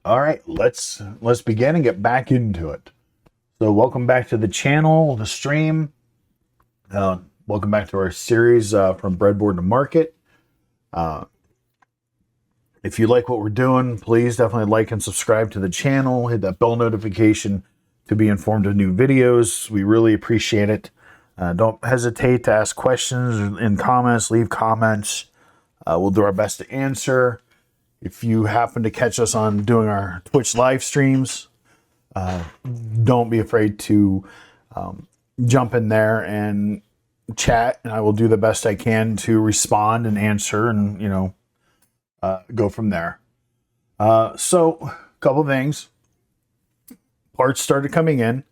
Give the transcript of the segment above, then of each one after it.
All right, let's begin and get back into it. So, welcome back to the channel, the stream. Welcome back to our series from Breadboard to Market. Uh, if you like what we're doing, please definitely like and subscribe to the channel. Hit that bell notification to be informed of new videos. We really appreciate it. Don't hesitate to ask questions in comments. Leave comments. We'll do our best to answer. If you happen to catch us on doing our Twitch live streams, don't be afraid to jump in there and chat, and I will do the best I can to respond and answer, and go from there. So, a couple things. Parts started coming in,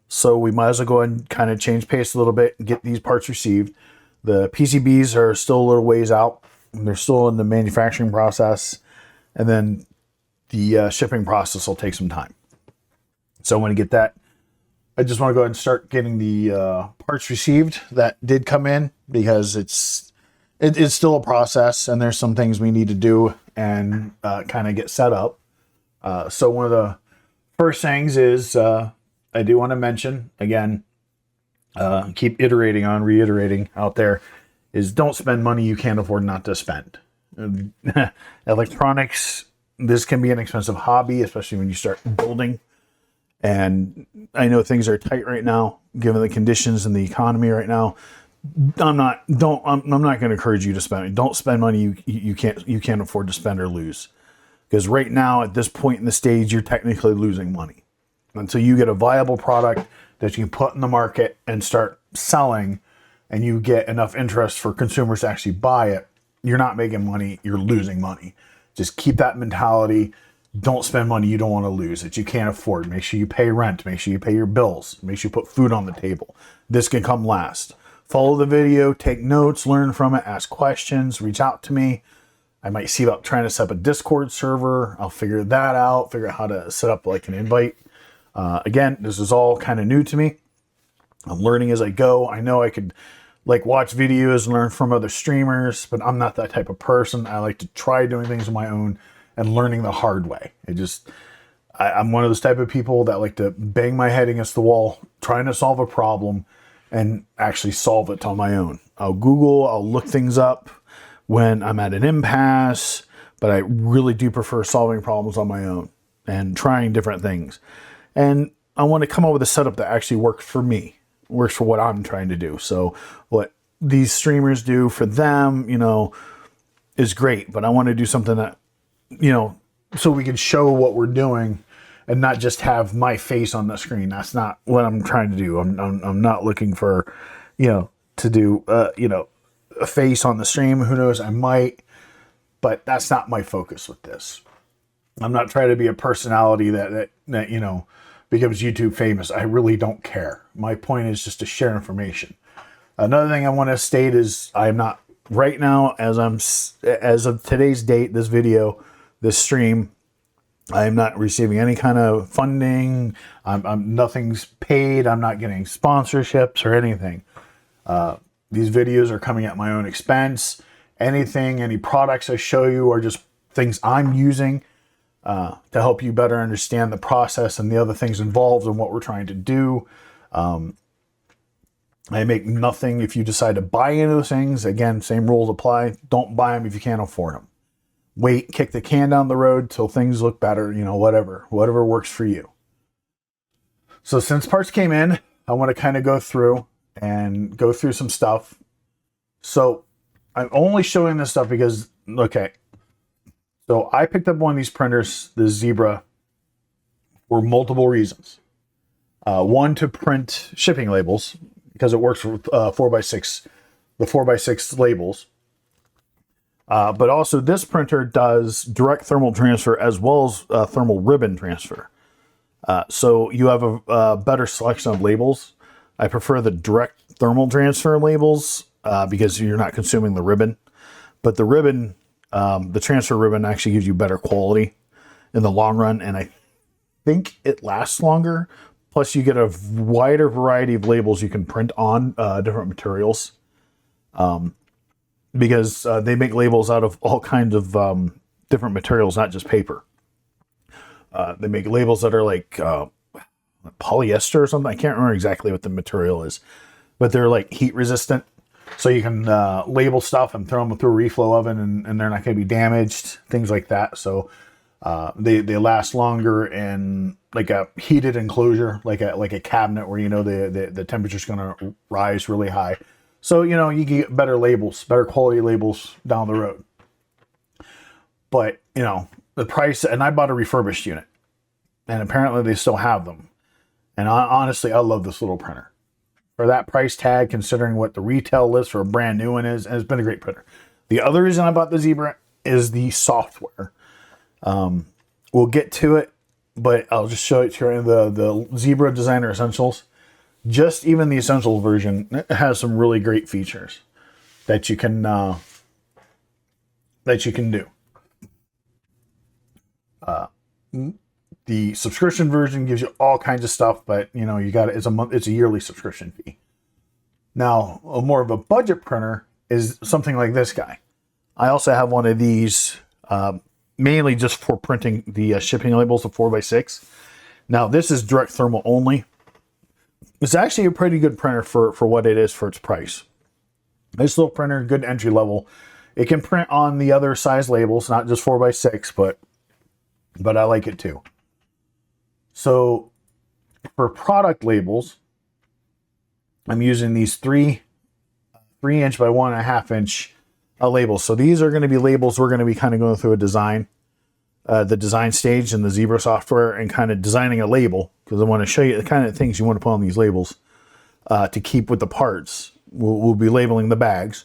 so we might as well go ahead and kind of change pace a little bit and get these parts received. The PCBs are still a little ways out. They're still in the manufacturing process. And then the shipping process will take some time. So when I get that, I just want to go ahead and start getting the parts received that did come in, because it's still a process, and there's some things we need to do and kind of get set up. So one of the first things is I do want to mention, again, keep reiterating out there, is don't spend money you can't afford not to spend. Electronics, this can be an expensive hobby, especially when you start building. And I know things are tight right now, given the conditions and the economy right now. I'm not going to encourage you to spend. Don't spend money you can't afford to spend or lose, because right now at this point in the stage, you're technically losing money until you get a viable product that you can put in the market and start selling, and you get enough interest for consumers to actually buy it. You're not making money, you're losing money. Just keep that mentality. Don't spend money you don't want to lose, that you can't afford. Make sure you pay rent. Make sure you pay your bills. Make sure you put food on the table. This can come last. Follow the video, take notes, learn from it, ask questions, reach out to me. I might see about trying to set up a Discord server. I'll figure that out, figure out how to set up like an invite. Again, this is all kind of new to me. I'm learning as I go. I know I could watch videos and learn from other streamers, but I'm not that type of person. I like to try doing things on my own and learning the hard way. I'm one of those type of people that like to bang my head against the wall, trying to solve a problem and actually solve it on my own. I'll look things up when I'm at an impasse, but I really do prefer solving problems on my own and trying different things. And I want to come up with a setup that actually works for me. Works for what I'm trying to do. So what these streamers do for them, is great, but I want to do something that, so we can show what we're doing and not just have my face on the screen. That's not what I'm trying to do. I'm not looking for, to do, a face on the stream. Who knows? I might, but that's not my focus with this. I'm not trying to be a personality that becomes YouTube famous. I really don't care. My point is just to share information. Another thing I want to state is I am not right now, as of today's date, this video, this stream, I am not receiving any kind of funding. Nothing's paid. I'm not getting sponsorships or anything. These videos are coming at my own expense. Any products I show you are just things I'm using to help you better understand the process and the other things involved in what we're trying to do. I make nothing if you decide to buy into those things. Again, same rules apply. Don't buy them if you can't afford them. Wait, kick the can down the road till things look better, whatever works for you. So since parts came in, I want to kind of go through some stuff. So I'm only showing this stuff because, okay, so I picked up one of these printers, the Zebra, for multiple reasons. One, to print shipping labels, because it works with 4x6, the 4x6 labels. But also this printer does direct thermal transfer as well as thermal ribbon transfer. So you have a better selection of labels. I prefer the direct thermal transfer labels because you're not consuming the ribbon. But the ribbon, the transfer ribbon actually gives you better quality in the long run, and I think it lasts longer. Plus, you get a wider variety of labels you can print on different materials. Because they make labels out of all kinds of different materials, not just paper. They make labels that are like polyester or something. I can't remember exactly what the material is, but they're like heat resistant. So you can label stuff and throw them through a reflow oven, and they're not going to be damaged, things like that. So they last longer in like a heated enclosure, like a cabinet where the temperature's going to rise really high. So you get better labels, better quality labels down the road. But the price, and I bought a refurbished unit, and apparently they still have them. And honestly, I love this little printer. For that price tag, considering what the retail list for a brand new one is, and it's been a great printer. The other reason I bought the Zebra is the software. We'll get to it, but I'll just show it to you. The Zebra Designer Essentials, just even the Essentials version, it has some really great features that you can do. The subscription version gives you all kinds of stuff, but you got it. It's a yearly subscription fee. Now, more of a budget printer is something like this guy. I also have one of these, mainly just for printing the shipping labels, the 4x6. Now, this is direct thermal only. It's actually a pretty good printer for what it is for its price. This little printer, good entry level. It can print on the other size labels, not just 4x6, but I like it too. So for product labels, I'm using these 3 inch by 1.5 inch labels. So these are going to be labels we're going to be kind of going through the design stage in the Zebra software and kind of designing a label, because I want to show you the kind of things you want to put on these labels to keep with the parts. We'll be labeling the bags.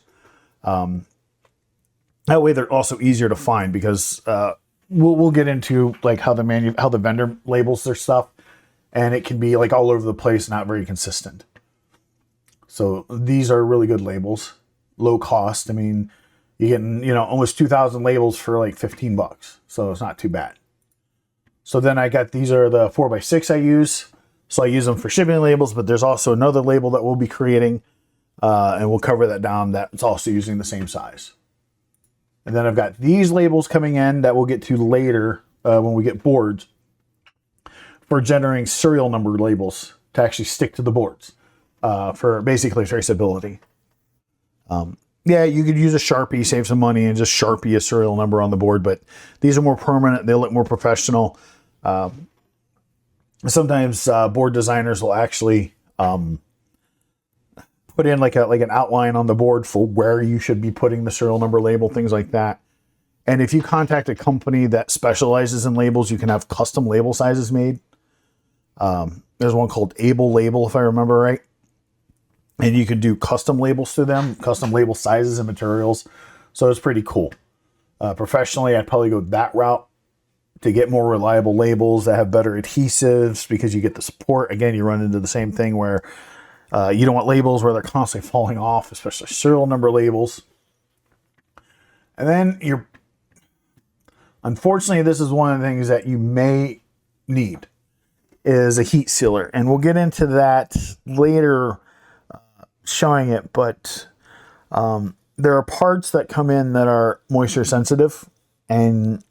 That way they're also easier to find, because we'll get into like how the vendor labels their stuff, and it can be like all over the place, not very consistent. So these are really good labels, low cost. I mean, you're getting almost 2,000 labels for like $15, so it's not too bad. So then these are the 4x6 I use. So I use them for shipping labels, but there's also another label that we'll be creating, and we'll cover that down. That's also using the same size. And then I've got these labels coming in that we'll get to later when we get boards for generating serial number labels to actually stick to the boards for basically traceability. Yeah, you could use a Sharpie, save some money, and just Sharpie a serial number on the board, but these are more permanent. They look more professional. Sometimes board designers will actually put in like an outline on the board for where you should be putting the serial number label, things like that. And if you contact a company that specializes in labels, you can have custom label sizes made. There's one called Able Label, if I remember right. And you can do custom labels to them, custom label sizes and materials. So it's pretty cool. Professionally, I'd probably go that route to get more reliable labels that have better adhesives, because you get the support. Again, you run into the same thing where you don't want labels where they're constantly falling off, especially serial number labels. And then unfortunately, this is one of the things that you may need, is a heat sealer. And we'll get into that later, showing it, but there are parts that come in that are moisture sensitive, and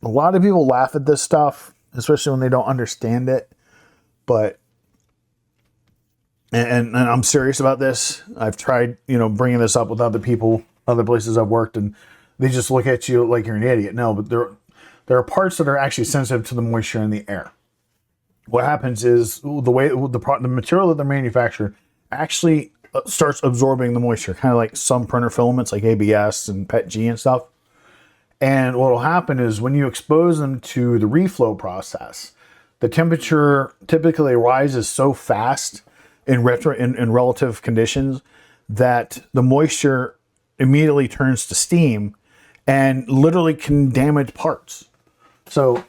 a lot of people laugh at this stuff, especially when they don't understand it. But and I'm serious about this. I've tried bringing this up with other people, other places I've worked, and they just look at you like you're an idiot. No, but there are parts that are actually sensitive to the moisture in the air. What happens is the material that they're manufactured actually starts absorbing the moisture, kind of like some printer filaments like ABS and PETG and stuff. And what will happen is when you expose them to the reflow process, the temperature typically rises so fast in relative conditions that the moisture immediately turns to steam and literally can damage parts. So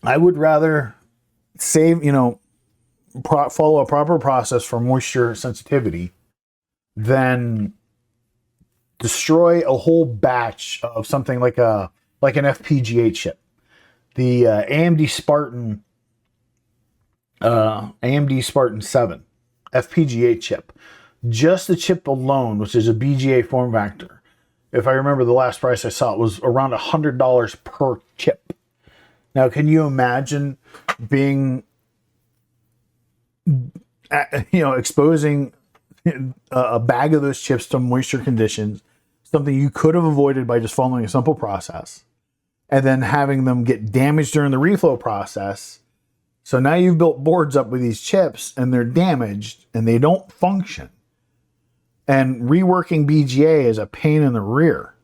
I would rather follow a proper process for moisture sensitivity than destroy a whole batch of something like an FPGA chip. The AMD Spartan 7 FPGA chip. Just the chip alone, which is a BGA form factor. If I remember the last price I saw, it was around $100 per chip. Now, can you imagine being, exposing a bag of those chips to moisture conditions, something you could have avoided by just following a simple process, and then having them get damaged during the reflow process? So now you've built boards up with these chips and they're damaged and they don't function. And reworking BGA is a pain in the rear.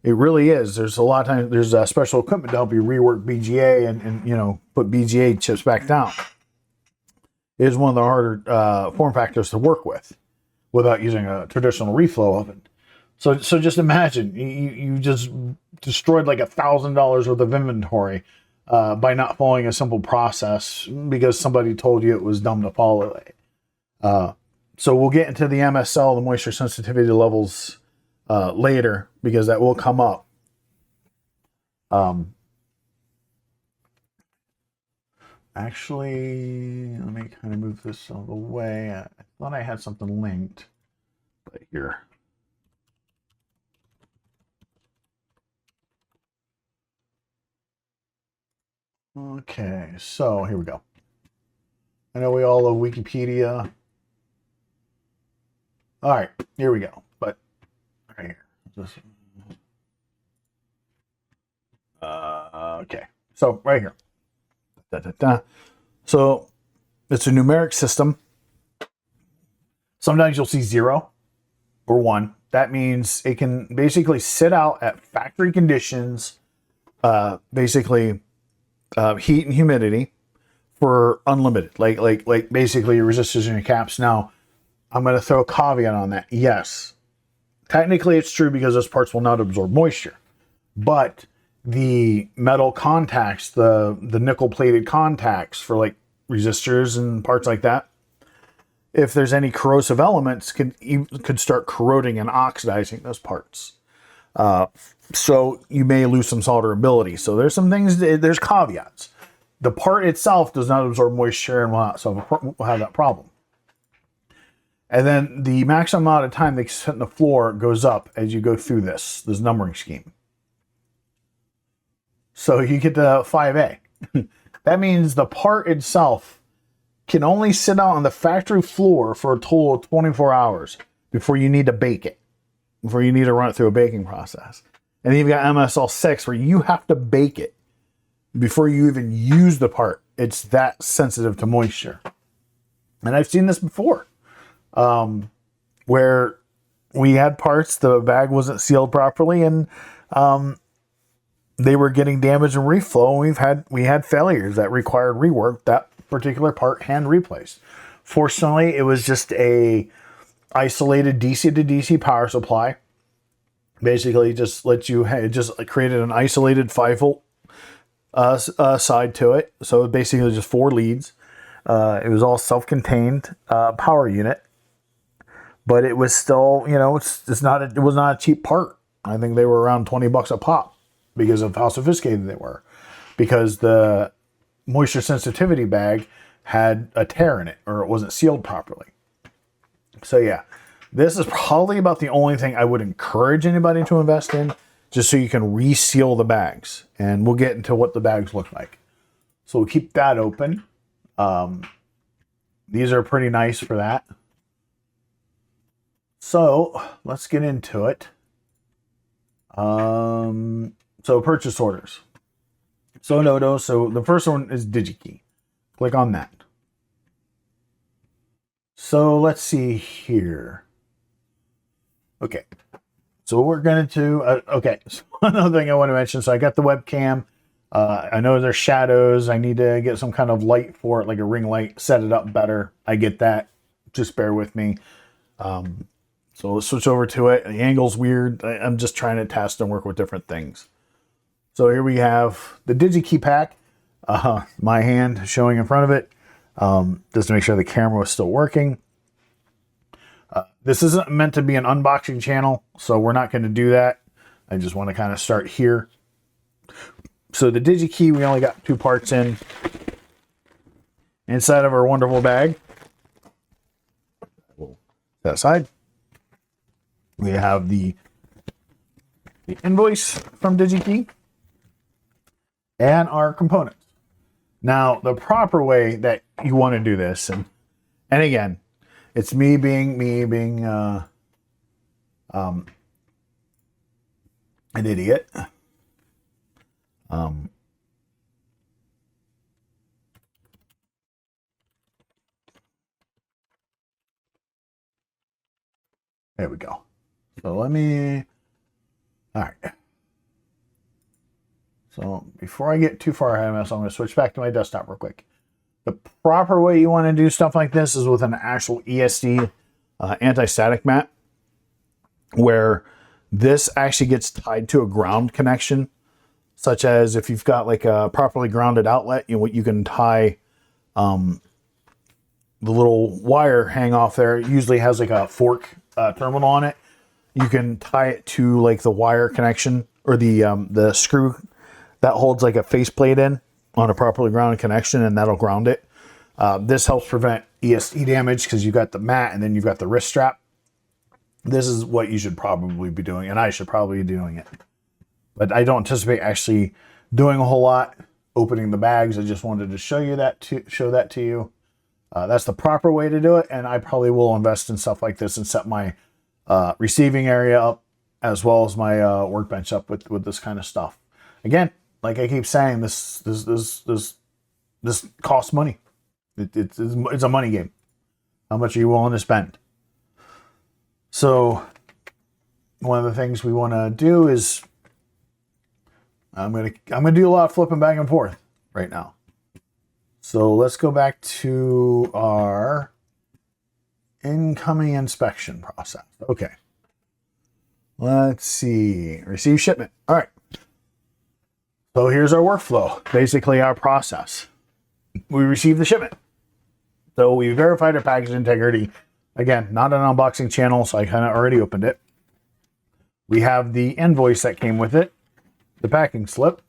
It really is. There's a lot of times there's special equipment to help you rework BGA and put BGA chips back down. It is one of the harder form factors to work with without using a traditional reflow oven. So just imagine you just destroyed like $1,000 worth of inventory by not following a simple process because somebody told you it was dumb to follow it. So we'll get into the MSL, the moisture sensitivity levels, later, because that will come up. Actually, let me kind of move this out of the way. I thought I had something linked, but here. Okay, so here we go. I know we all love Wikipedia. All right, here we go. But right here. Just, okay, so right here. So it's a numeric system. Sometimes you'll see 0 or 1. That means it can basically sit out at factory conditions, basically heat and humidity for unlimited, like basically your resistors and your caps. Now, I'm going to throw a caveat on that. Yes, technically it's true because those parts will not absorb moisture, but the metal contacts, the nickel plated contacts for like resistors and parts like that, if there's any corrosive elements, could start corroding and oxidizing those parts. So you may lose some solderability. So there's some things, there's caveats. The part itself does not absorb moisture and will have that problem. And then the maximum amount of time they sit in the floor goes up as you go through this numbering scheme. So you get to 5A. That means the part itself can only sit out on the factory floor for a total of 24 hours before you need to bake it, before you need to run it through a baking process. And then you've got MSL6 where you have to bake it before you even use the part. It's that sensitive to moisture. And I've seen this before, where we had parts, the bag wasn't sealed properly, and they were getting damaged and reflow, and we had failures that required rework. That particular part hand replaced. Fortunately, it was just a isolated DC to DC power supply. Basically, just created an isolated 5-volt side to it. So basically, just 4 leads. It was all self-contained power unit, but it was still, it was not a cheap part. I think they were around $20 a pop because of how sophisticated they were. Because the moisture sensitivity bag had a tear in it, or it wasn't sealed properly. So yeah, this is probably about the only thing I would encourage anybody to invest in, just so you can reseal the bags. And we'll get into what the bags look like. So we'll keep that open. These are pretty nice for that. So let's get into it. So purchase orders. So the first one is DigiKey. Click on that. So let's see here. Okay. So what we're going to do, okay. So another thing I want to mention. So I got the webcam. I know there's shadows. I need to get some kind of light for it, like a ring light, set it up better. I get that. Just bear with me. So let's switch over to it. The angle's weird. I'm just trying to test and work with different things. So here we have the DigiKey pack. My hand showing in front of it, just to make sure the camera was still working. This isn't meant to be an unboxing channel, so we're not going to do that. I just want to kind of start here. So the DigiKey, we only got 2 parts in. Inside of our wonderful bag, that side, we have the invoice from DigiKey. and our components. Now, the proper way that you want to do this, and again, it's me being an idiot. There we go. So let me, all right. So before I get too far ahead of myself, I'm going to switch back to my desktop real quick. The proper way you want to do stuff like this is with an actual ESD anti-static mat, where this actually gets tied to a ground connection, such as if you've got like a properly grounded outlet, you can tie the little wire hang off there. It usually has like a fork terminal on it. You can tie it to like the wire connection or the screw that holds like a faceplate in on a properly grounded connection, and that'll ground it. This helps prevent ESD damage because you've got the mat and then you've got the wrist strap. This is what you should probably be doing, and I should probably be doing it. But I don't anticipate actually doing a whole lot, opening the bags. I just wanted to show that to you. That's the proper way to do it, and I probably will invest in stuff like this and set my receiving area up as well as my workbench up with this kind of stuff. Again, like I keep saying, this costs money. It's a money game. How much are you willing to spend? So one of the things we want to do is I'm gonna do a lot of flipping back and forth right now. So let's go back to our incoming inspection process. Okay. Let's see. Receive shipment. All right. So here's our workflow. Basically our process. We received the shipment. So we verified our package integrity. Again, not an unboxing channel, so I kind of already opened it. We have the invoice that came with it, the packing slip.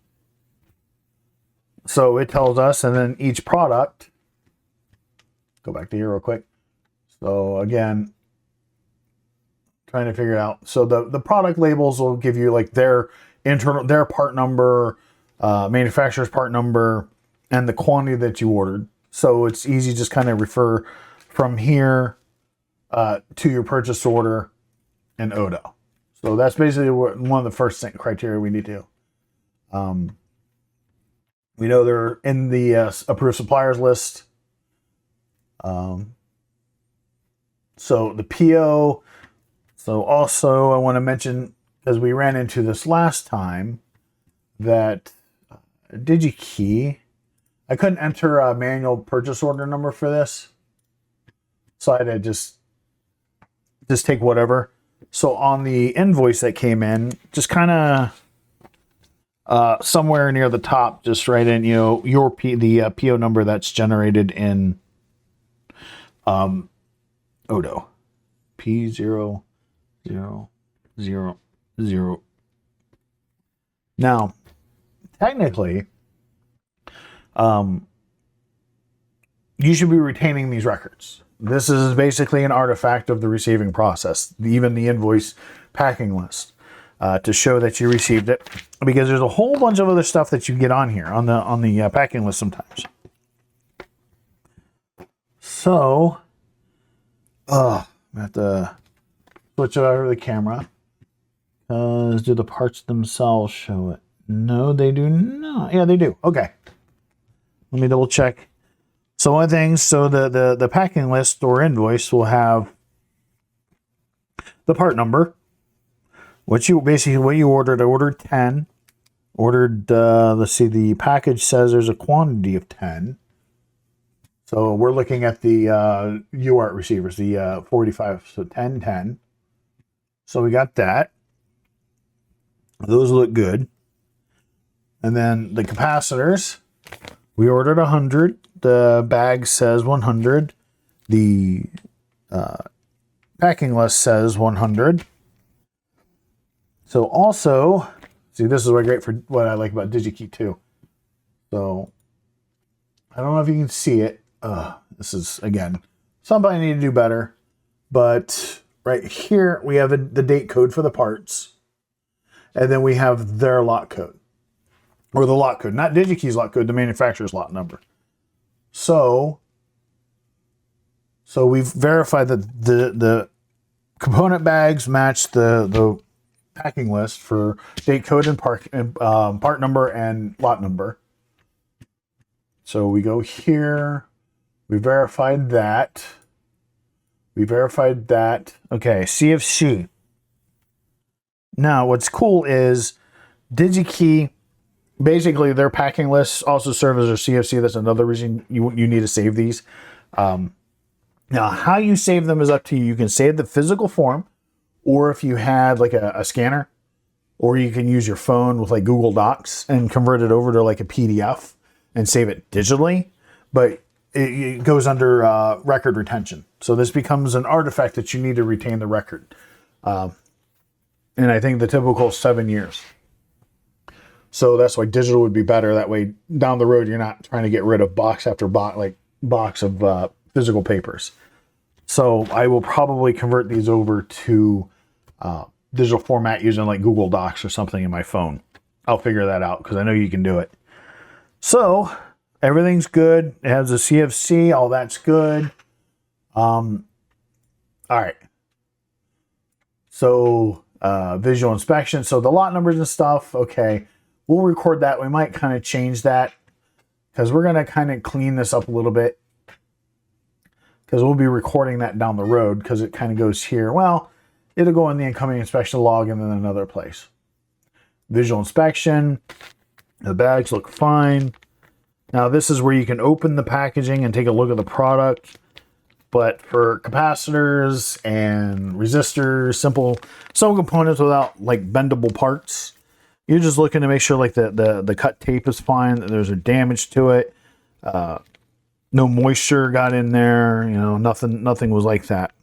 So it tells us, and then each product, go back to here real quick. So again, trying to figure it out. So the product labels will give you like their part number, manufacturer's part number, and the quantity that you ordered. So it's easy, just kind of refer from here to your purchase order and Odo. So that's basically one of the first criteria we need to do. We know they're in the approved suppliers list. So the PO. So also I want to mention, because we ran into this last time, that DigiKey, I couldn't enter a manual purchase order number for this. So I had to just take whatever. So on the invoice that came in, just kind of somewhere near the top, just write in, your PO number that's generated in Odo. P0000. Now, technically, you should be retaining these records. This is basically an artifact of the receiving process, even the invoice packing list, to show that you received it, because there's a whole bunch of other stuff that you get on here on the packing list sometimes. So, I have to switch it over to the camera. Do the parts themselves show it? No, they do not. Yeah, they do. Okay. Let me double check. So one of the things, so the packing list or invoice will have the part number, what you ordered. I ordered 10. Let's see, the package says there's a quantity of 10. So we're looking at the UART receivers, the 45, so 10. So we got that. Those look good. And then the capacitors, we ordered 100. The bag says 100. The packing list says 100. So also, see, this is what I like about DigiKey too. So I don't know if you can see it. This is, again, something I need to do better. But right here, we have the date code for the parts. And then we have their lot code. or the lot code, not DigiKey's lot code, the manufacturer's lot number. So we've verified that the component bags match the packing list for date code and part number and lot number. So we go here. We verified that. Okay, CFC. Now, what's cool is DigiKey, basically their packing lists also serve as their CFC. That's another reason you need to save these. Now, how you save them is up to you. You can save the physical form, or if you had like a scanner, or you can use your phone with like Google Docs and convert it over to like a PDF and save it digitally. But it goes under record retention. So this becomes an artifact that you need to retain the record. And I think the typical is 7 years. So that's why digital would be better. That way down the road, you're not trying to get rid of box after box of physical papers. So I will probably convert these over to digital format using like Google Docs or something in my phone. I'll figure that out because I know you can do it. So everything's good. It has a CFC. All that's good. All right. So visual inspection. So the lot numbers and stuff. Okay. We'll record that. We might kind of change that because we're going to kind of clean this up a little bit because we'll be recording that down the road because it kind of goes here. Well, it'll go in the incoming inspection log and then another place. Visual inspection. The bags look fine. Now this is where you can open the packaging and take a look at the product. But for capacitors and resistors, some components without like bendable parts, you're just looking to make sure like the cut tape is fine, that there's a damage to it. No moisture got in there, nothing was like that.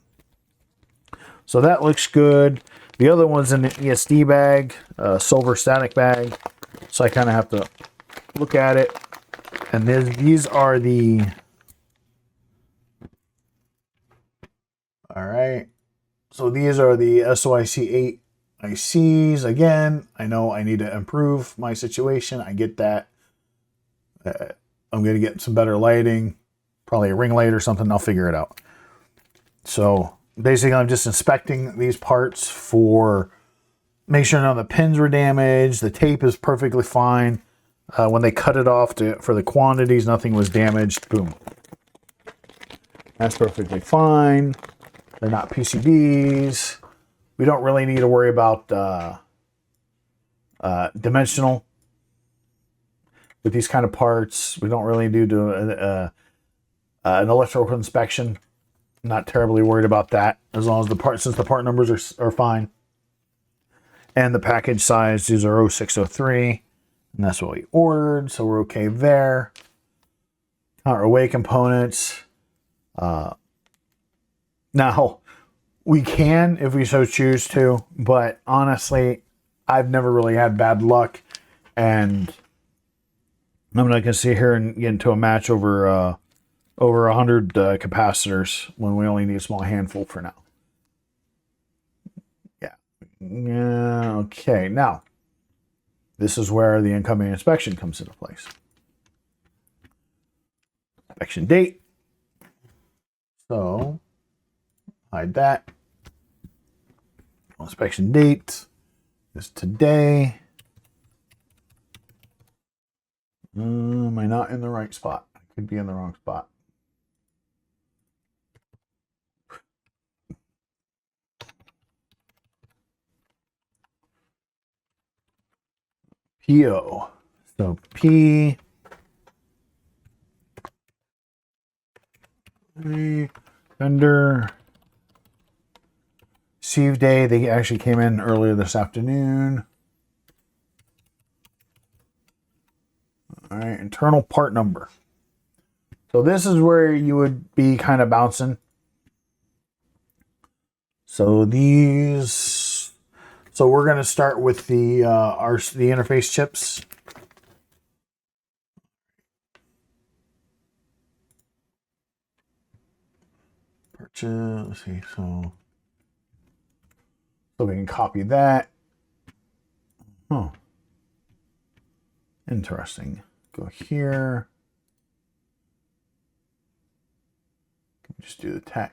So that looks good. The other one's in the ESD bag, silver static bag. So I kind of have to look at it. And these are the... All right. So these are the SOIC 8 ICs. Again, I know I need to improve my situation. I get that. I'm going to get some better lighting. Probably a ring light or something. I'll figure it out. So basically, I'm just inspecting these parts for... Make sure none of the pins were damaged. The tape is perfectly fine. When they cut it off for the quantities, nothing was damaged. Boom. That's perfectly fine. They're not PCBs. We don't really need to worry about dimensional with these kind of parts. We don't really do an electrical inspection. I'm not terribly worried about that as long as since the part numbers are fine. And the package size, these are 0603. And that's what we ordered, so we're okay there. Counter away components. Now, we can if we so choose to, but honestly, I've never really had bad luck, and I'm not going to sit here and get into a match over 100 capacitors when we only need a small handful for now. Yeah, okay, now, this is where the incoming inspection comes into place. Inspection date. So, hide that. Inspection date is today. Am I not in the right spot? I could be in the wrong spot. PO. So P. Vendor. Receive day. They actually came in earlier this afternoon. All right. Internal part number. So this is where you would be kind of bouncing. So these. So we're going to start with the interface chips. Purchase. Let's see. So we can copy that. Oh. Interesting. Go here. Just do the tag.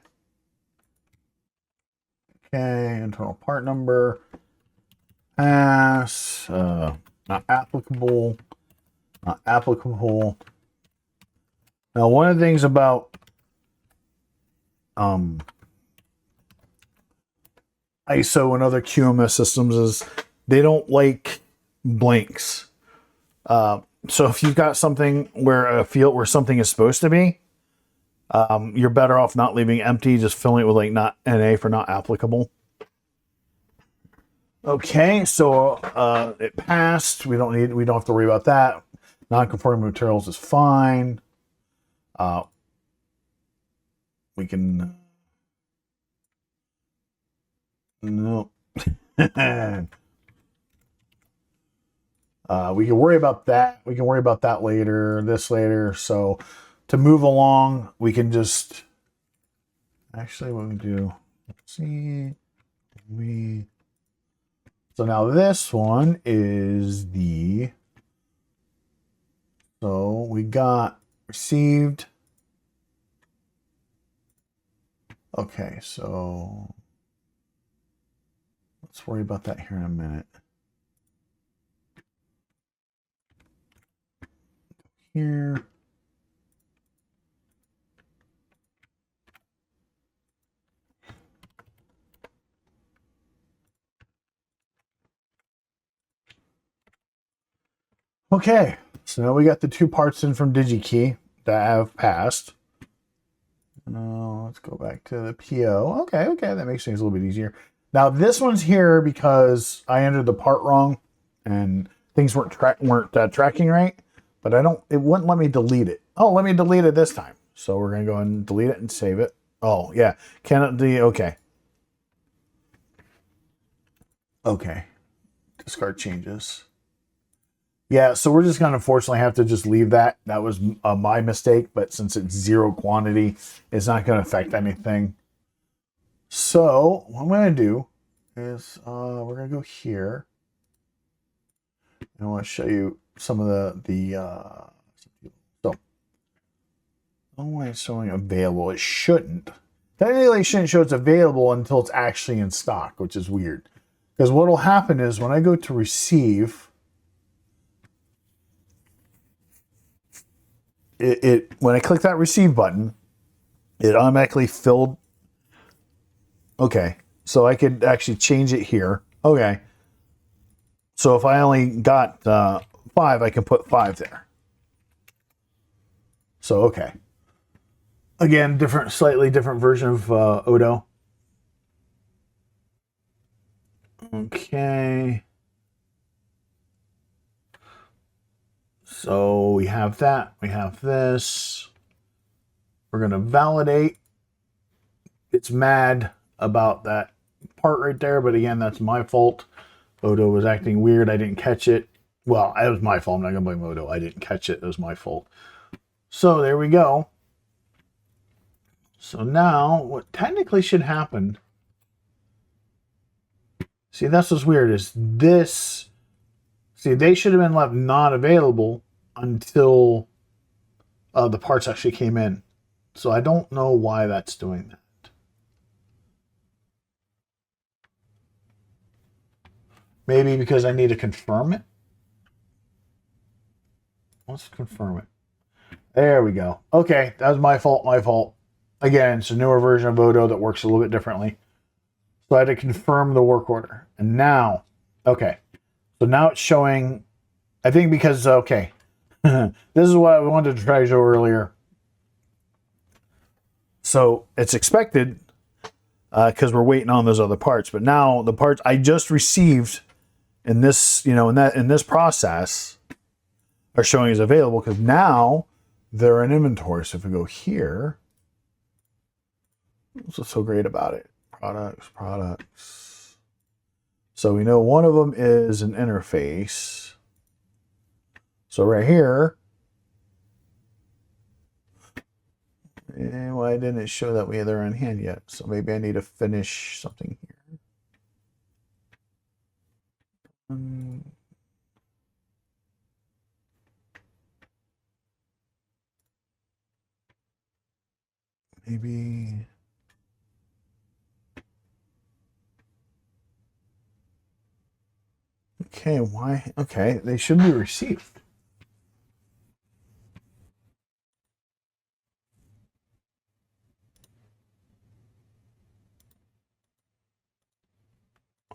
Okay, internal part number. Pass. Not applicable. Not applicable. Now, one of the things about ISO and other QMS systems is they don't like blanks. So if you've got something where a field where something is supposed to be, you're better off not leaving empty, just filling it with like not NA for not applicable. Okay, so it passed. We don't have to worry about that. Non-conforming materials is fine. We can no. We can worry about that. We can worry about that later. This later. So to move along, we can just actually what we do. Let's see. So now this one is the. So we got received. Okay, so let's worry about that here in a minute. Here. Okay, so now we got the 2 parts in from DigiKey that have passed. Let's go back to the PO. Okay, that makes things a little bit easier. Now this one's here because I entered the part wrong and things weren't tracking right, but it wouldn't let me delete it. Oh, let me delete it this time. So we're gonna go and delete it and save it. Oh yeah, cannot delete. Okay. Okay, discard changes. Yeah, so we're just going to unfortunately have to just leave that. That was my mistake, but since it's 0 quantity, it's not going to affect anything. So what I'm going to do is we're going to go here. And I want to show you some of so oh, it's showing available. It shouldn't. Technically, it shouldn't show it's available until it's actually in stock, which is weird. Because what will happen is when I go to receive, when I click that receive button, it automatically filled. Okay, so I could actually change it here. Okay, so if I only got 5, I can put 5 there. So okay, again, slightly different version of Odo. Okay. So we have that. We have this. We're going to validate. It's mad about that part right there, but again, that's my fault. Odo was acting weird. I didn't catch it. Well, it was my fault. I'm not going to blame Odo. I didn't catch it. It was my fault. So there we go. So now what technically should happen. See, that's what's weird is this. See, they should have been left not available until the parts actually came in. So I don't know why that's doing that. Maybe because I need to confirm it. Let's confirm it. There we go. Okay, that was my fault. Again, it's a newer version of Odo that works a little bit differently. So I had to confirm the work order. And now, okay. So now it's showing, I think because, okay. This is what I wanted to try to show earlier. So it's expected because we're waiting on those other parts. But now the parts I just received in this, in this process are showing as available because now they're in inventory. So if we go here, that's what's so great about it. Products. So we know one of them is an interface. So right here, and why didn't it show that they're in hand yet? So maybe I need to finish something here. Okay, why? Okay, they should be received.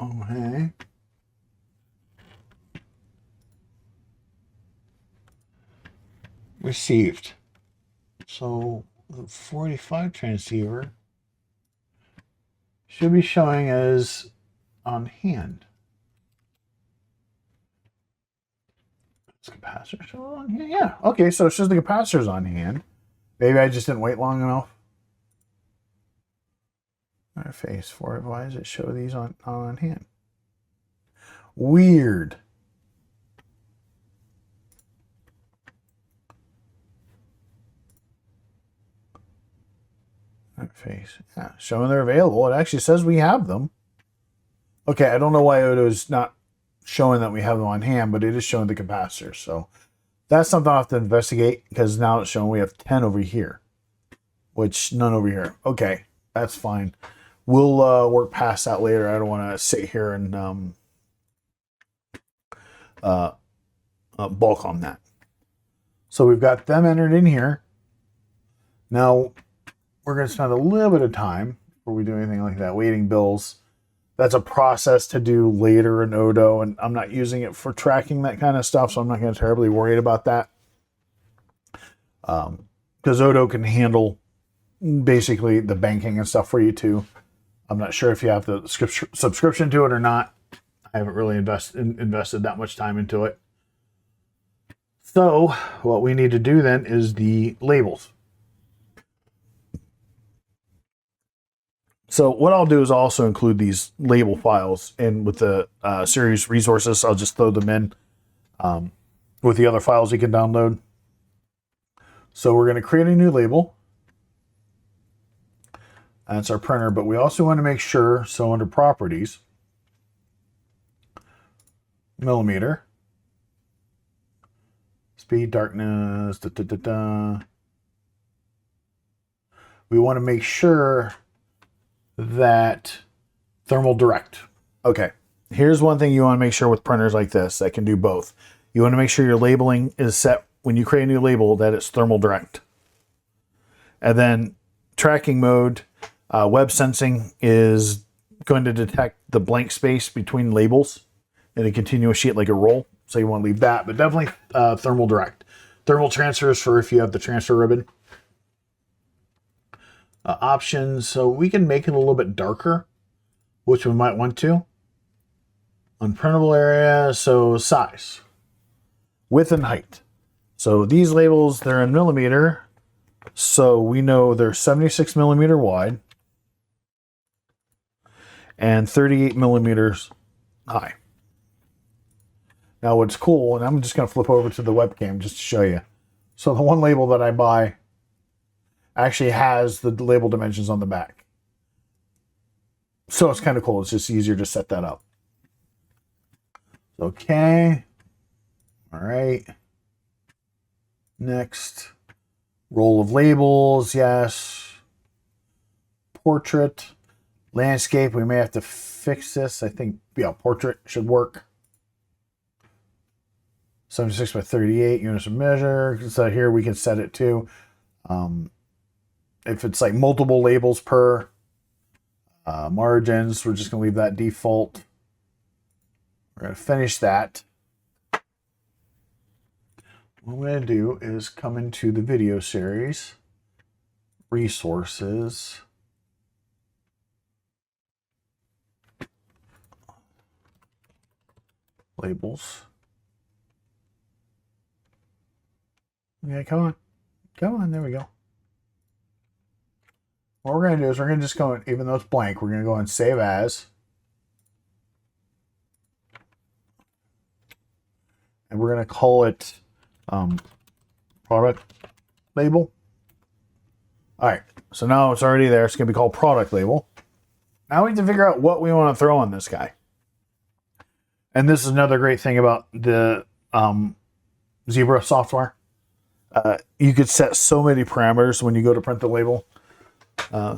Okay. Received. So the 45 transceiver should be showing as on hand. Is capacitor still on hand? Yeah. Okay, so it shows the capacitor's on hand. Maybe I just didn't wait long enough. Interface for it. Why does it show these on hand? Weird. Interface. Yeah, showing they're available. It actually says we have them. Okay, I don't know why it was not showing that we have them on hand, but it is showing the capacitors. So that's something I'll have to investigate, because now it's showing we have 10 over here, which none over here. Okay, that's fine. We'll work past that later. I don't want to sit here and bulk on that. So we've got them entered in here. Now we're going to spend a little bit of time before we do anything like that, waiting bills. That's a process to do later in Odo, and I'm not using it for tracking that kind of stuff, so I'm not going to terribly worried about that. Because Odo can handle basically the banking and stuff for you too. I'm not sure if you have the subscription to it or not. I haven't really invested that much time into it. So what we need to do then is the labels. So what I'll do is also include these label files in with the series resources. I'll just throw them in with the other files you can download. So we're going to create a new label. That's our printer, but we also want to make sure, so under properties, millimeter, speed, darkness, we want to make sure that thermal direct. Okay, here's one thing you want to make sure with printers like this that can do both. You want to make sure your labeling is set when you create a new label that it's thermal direct. And then tracking mode, web sensing is going to detect the blank space between labels in a continuous sheet like a roll. So you want to leave that, but definitely thermal direct. Thermal transfers for if you have the transfer ribbon. Options, so we can make it a little bit darker, which we might want to. Unprintable area, so size. Width and height. So these labels, they're in millimeter, so we know they're 76 millimeter wide and 38 millimeters high. Now what's cool, and I'm just going to flip over to the webcam just to show you. So the one label that I buy actually has the label dimensions on the back. So it's kind of cool. It's just easier to set that up. Okay. All right. Next. Roll of labels. Yes. Portrait. Landscape. We may have to fix this. I think, yeah, portrait should work. 76 by 38 units of measure. So here we can set it to. If it's like multiple labels per margins, we're just going to leave that default. We're going to finish that. What I'm going to do is come into the video series, resources, labels. Yeah, come on. Come on, there we go. What we're going to do is we're going to just go, even though it's blank, we're going to go and save as. And we're going to call it product label. All right, so now it's already there. It's going to be called product label. Now we have to figure out what we want to throw on this guy. And this is another great thing about the Zebra software. You could set so many parameters when you go to print the label.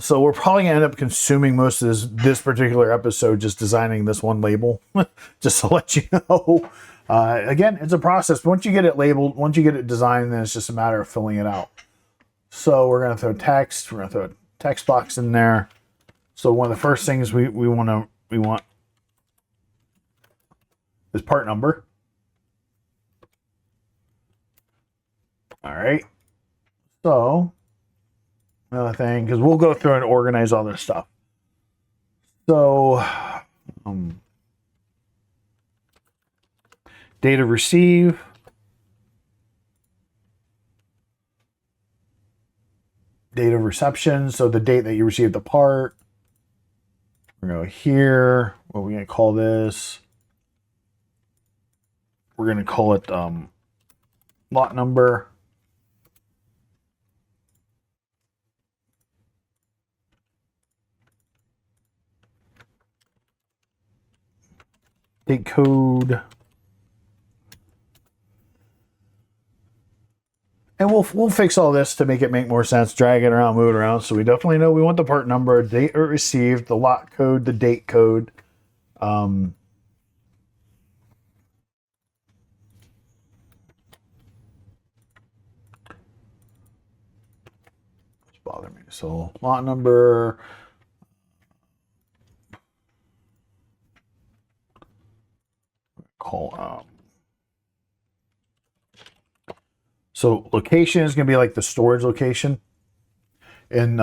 So we're probably gonna end up consuming most of this particular episode just designing this one label, just to let you know. Again, it's a process. Once you get it labeled, once you get it designed, then it's just a matter of filling it out. So we're gonna throw text. We're gonna throw a text box in there. So one of the first things we want is part number. All right. So another thing, because we'll go through and organize all this stuff. So date of receive. Date of reception. So the date that you received the part. We're going to go here. What are we going to call this? We're going to call it lot number. Date code. And we'll fix all this to make it make more sense. Drag it around, move it around. So we definitely know we want the part number, date it received, the lot code, the date code. It's bother me. So lot number. Call so location is going to be like the storage location in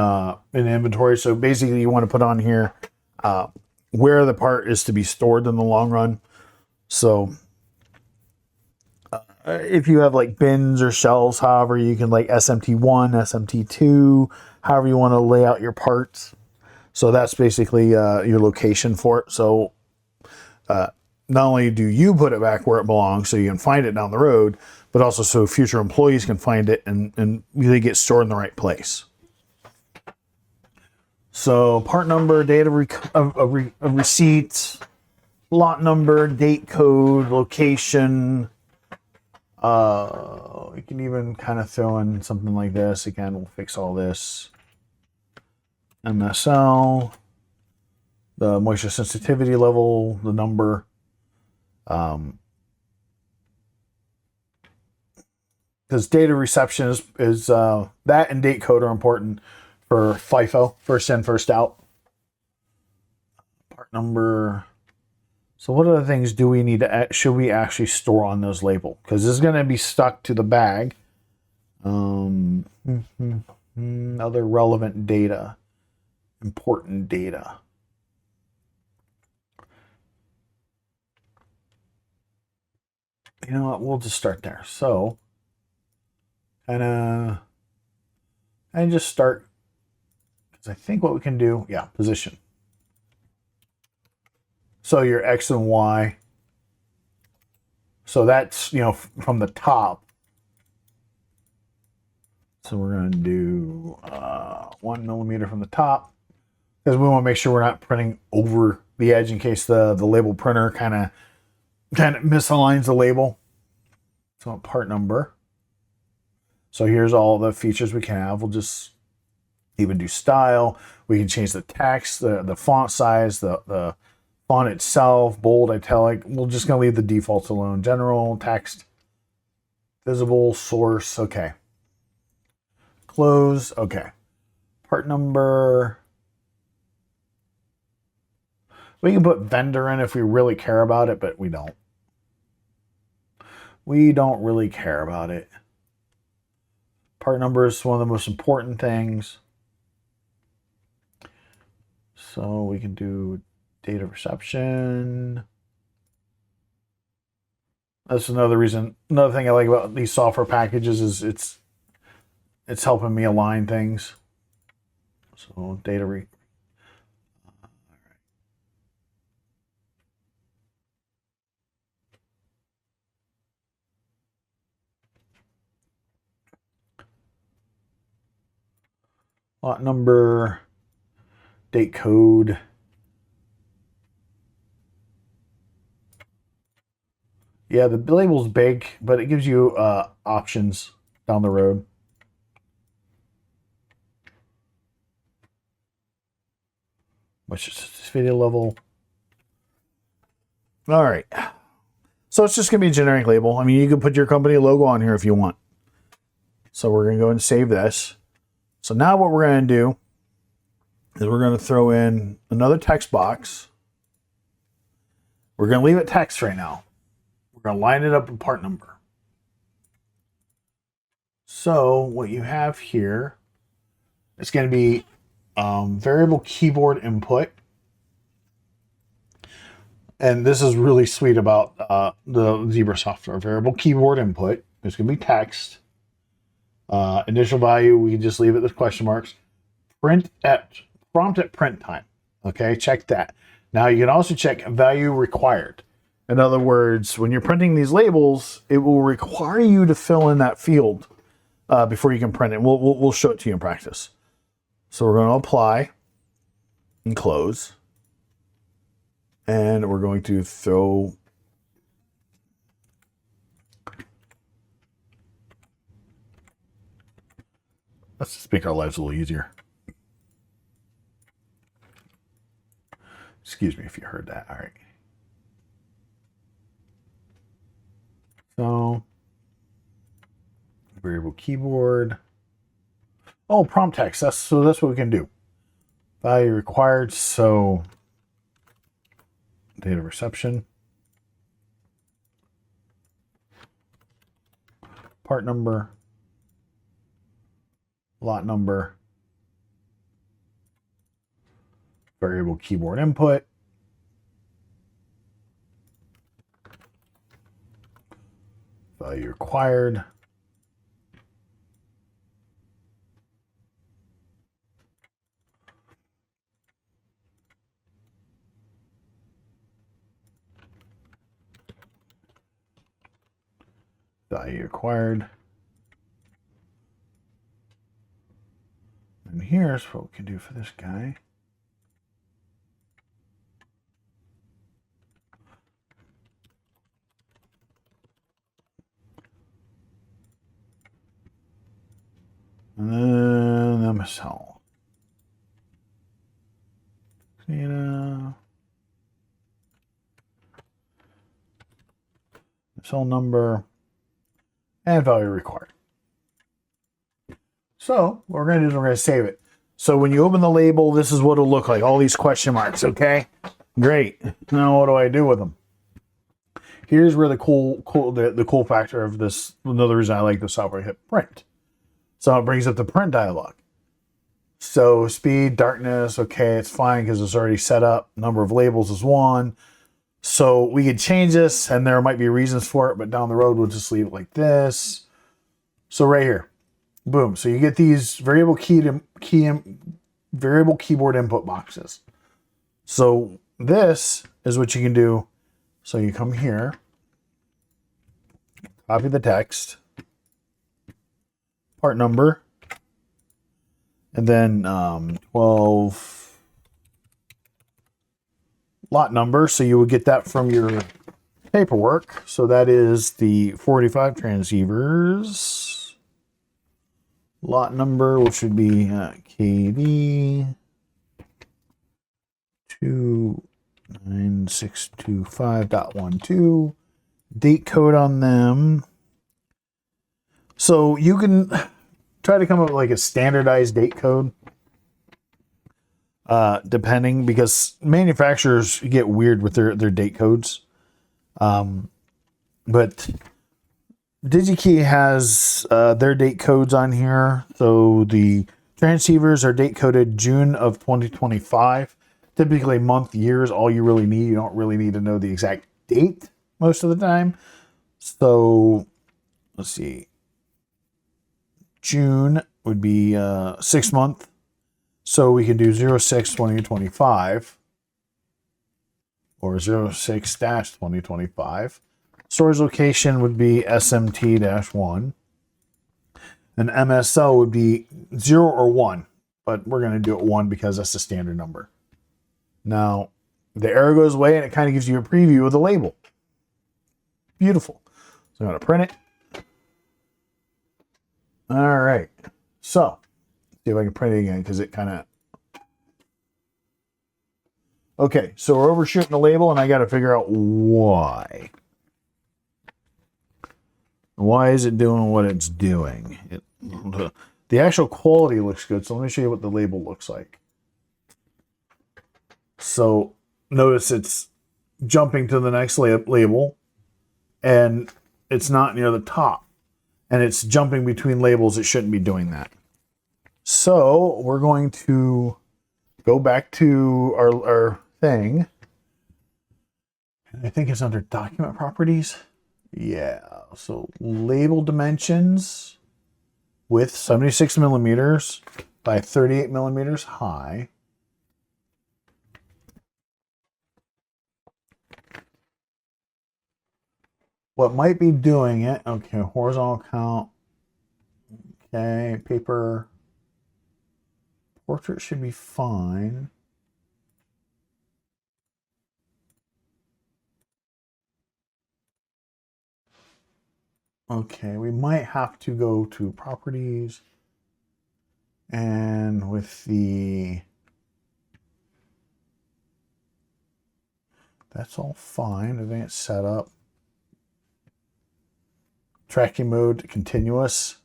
inventory. So basically, you want to put on here where the part is to be stored in the long run. So if you have like bins or shelves, however, you can like SMT1, SMT2, however you want to lay out your parts. So that's basically your location for it. So not only do you put it back where it belongs so you can find it down the road, but also so future employees can find it and they get stored in the right place. So part number, date of receipt, lot number, date code, location. We can even kind of throw in something like this. Again, we'll fix all this. MSL, the moisture sensitivity level, the number. Because data reception is that and date code are important for FIFO, first in, first out. Part number. So what other things do we need to, should we actually store on those labels? Because this is going to be stuck to the bag. Other relevant data, important data. You know what? We'll just start there. So, and just start, because I think what we can do, yeah, position. So your X and Y. So that's, you know, from the top. So we're going to do 1 millimeter from the top, because we want to make sure we're not printing over the edge in case the label printer kind of misaligns the label. So part number. So here's all the features we can have. We'll just even do style. We can change the text, the font size, the font itself, bold, italic. We're just going to leave the defaults alone. General, text, visible, source. Okay. Close. Okay. Part number. We can put vendor in if we really care about it, but we don't. We don't really care about it. Part number is one of the most important things. So we can do data reception. That's another reason. Another thing I like about these software packages is it's helping me align things. So data lot number, date code. Yeah, the label's big, but it gives you options down the road. which is this video level. All right. So it's just going to be a generic label. I mean, you can put your company logo on here if you want. So we're going to go and save this. So now what we're going to do is we're going to throw in another text box. We're going to leave it text right now. We're going to line it up with part number. So what you have here is going to be variable keyboard input. And this is really sweet about the Zebra software. Variable keyboard input. It's going to be text. Initial value, we can just leave it with question marks. Prompt at print time. Okay, check that. Now you can also check value required. In other words, when you're printing these labels, it will require you to fill in that field before you can print it. We'll show it to you in practice. So we're going to apply and close. And we're going to throw let's just make our lives a little easier. Excuse me if you heard that. All right. So, variable keyboard. Oh, prompt text. That's what we can do. Value required. So, date of reception. Part number. Lot number. Variable keyboard input. Value required. Value required. And here's what we can do for this guy. And then MSL. Cell number and value required. So what we're going to do is we're going to save it. So when you open the label, this is what it'll look like. All these question marks. Okay, great. Now what do I do with them? Here's where the cool factor of this. Another reason I like the software, hit print. So it brings up the print dialog. So speed, darkness, okay, it's fine because it's already set up. Number of labels is 1. So we could change this, and there might be reasons for it, but down the road we'll just leave it like this. So right here, boom. So you get these variable keyboard input boxes. So this is what you can do. So you come here, copy the text, part number, and then 12 lot number. So you would get that from your paperwork. So that is the 45 transceivers. Lot number, which would be KD 29625.12. Date code on them. So you can try to come up with like a standardized date code. Depending, because manufacturers get weird with their date codes. But DigiKey has their date codes on here. So the transceivers are date coded June of 2025. Typically month, years, all you really need. You don't really need to know the exact date most of the time. So let's see. June would be 6 month. So we can do 06-2025 or 06-2025. Storage location would be SMT-1. And MSL would be 0 or 1. But we're going to do it 1 because that's the standard number. Now, the arrow goes away and it kind of gives you a preview of the label. Beautiful. So I'm going to print it. All right. So, see if I can print it again because it kind of... Okay, so we're overshooting the label, and I got to figure out why. Why is it doing what it's doing? The actual quality looks good, so let me show you what the label looks like. So notice it's jumping to the next label, and it's not near the top. And it's jumping between labels. It shouldn't be doing that. So we're going to go back to our thing. I think it's under document properties. Yeah, so label dimensions, width 76 millimeters by 38 millimeters high. What might be doing it, okay, horizontal count, okay, paper, portrait should be fine. Okay, we might have to go to properties, and with the, that's all fine, advanced setup. Tracking mode, continuous.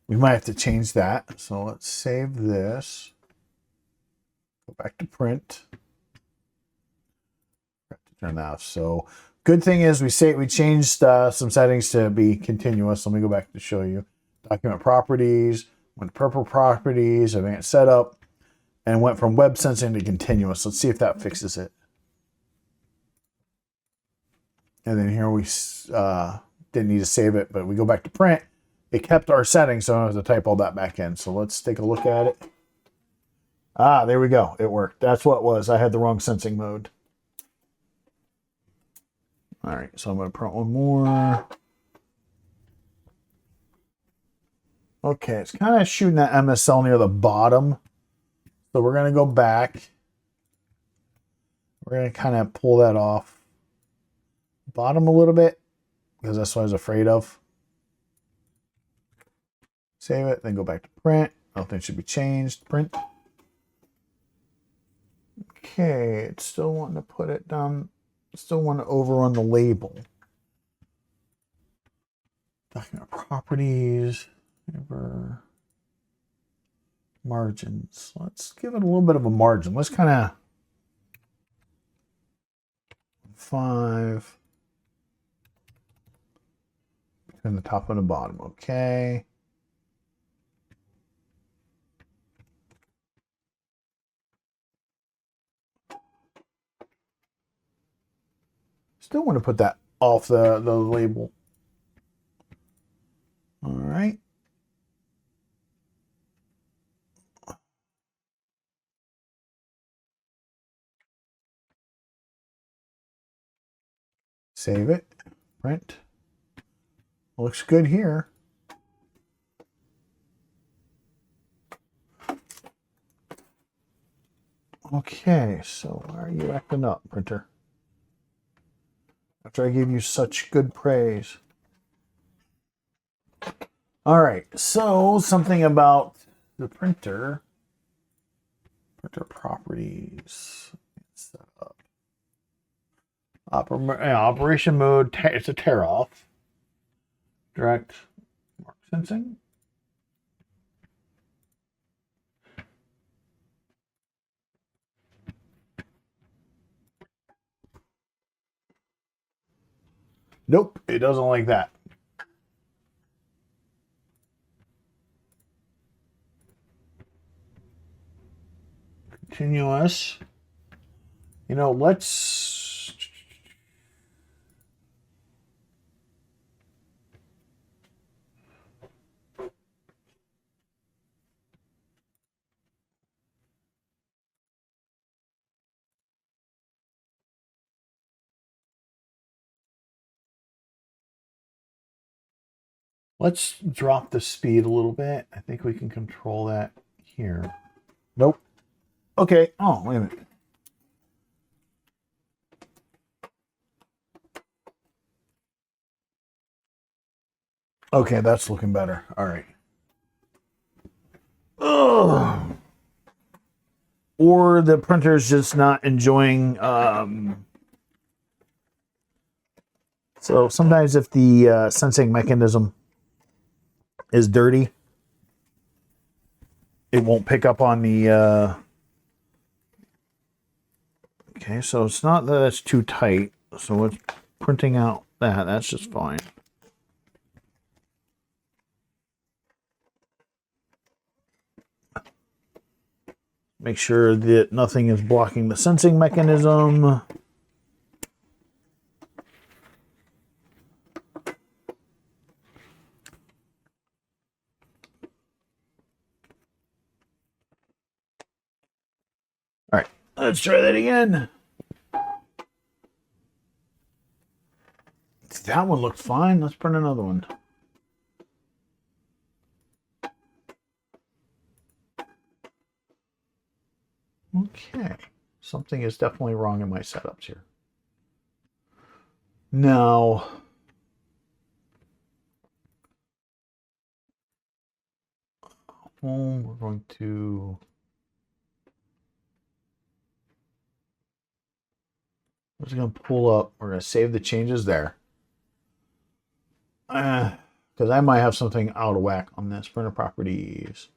We might have to change that. So let's save this. Go back to print. Turn that off. So good thing is we changed some settings to be continuous. Let me go back to show you. Document properties, went to purple properties, advanced setup, and went from web sensing to continuous. Let's see if that fixes it. And then here we didn't need to save it, but we go back to print. It kept our settings, so I don't have to type all that back in. So let's take a look at it. Ah, there we go. It worked. That's what it was. I had the wrong sensing mode. All right, so I'm going to print one more. Okay, it's kind of shooting that MSL near the bottom. So we're going to go back. We're going to kind of pull that off bottom a little bit, because that's what I was afraid of. Save it, then go back to print. Nothing should be changed. Print. Okay, it's still wanting to put it down. Still want to overrun the label. Document properties. Margins. Let's give it a little bit of a margin. Let's kind of 5 between the top and the bottom. Okay. Still want to put that off the label. All right. Save it. Print. Looks good here. Okay, so why are you acting up, printer? After I gave you such good praise. All right, so something about the printer. Printer properties. Set up. Operation mode. It's a tear off. Direct mark sensing. Nope, it doesn't like that. Continuous. You know, let's drop the speed a little bit. I think we can control that here. Nope. Okay. Oh, wait a minute. Okay, that's looking better. All right. Ugh. or the printer's just not enjoying. So sometimes if the sensing mechanism is dirty, it won't pick up on the. Okay, so it's not that it's too tight. So it's printing out that. That's just fine. Make sure that nothing is blocking the sensing mechanism. All right, let's try that again. That one looked fine. Let's print another one. Okay, something is definitely wrong in my setups here. Now, we're going to I'm just going to pull up. We're going to save the changes there. Because I might have something out of whack on this. Printer properties.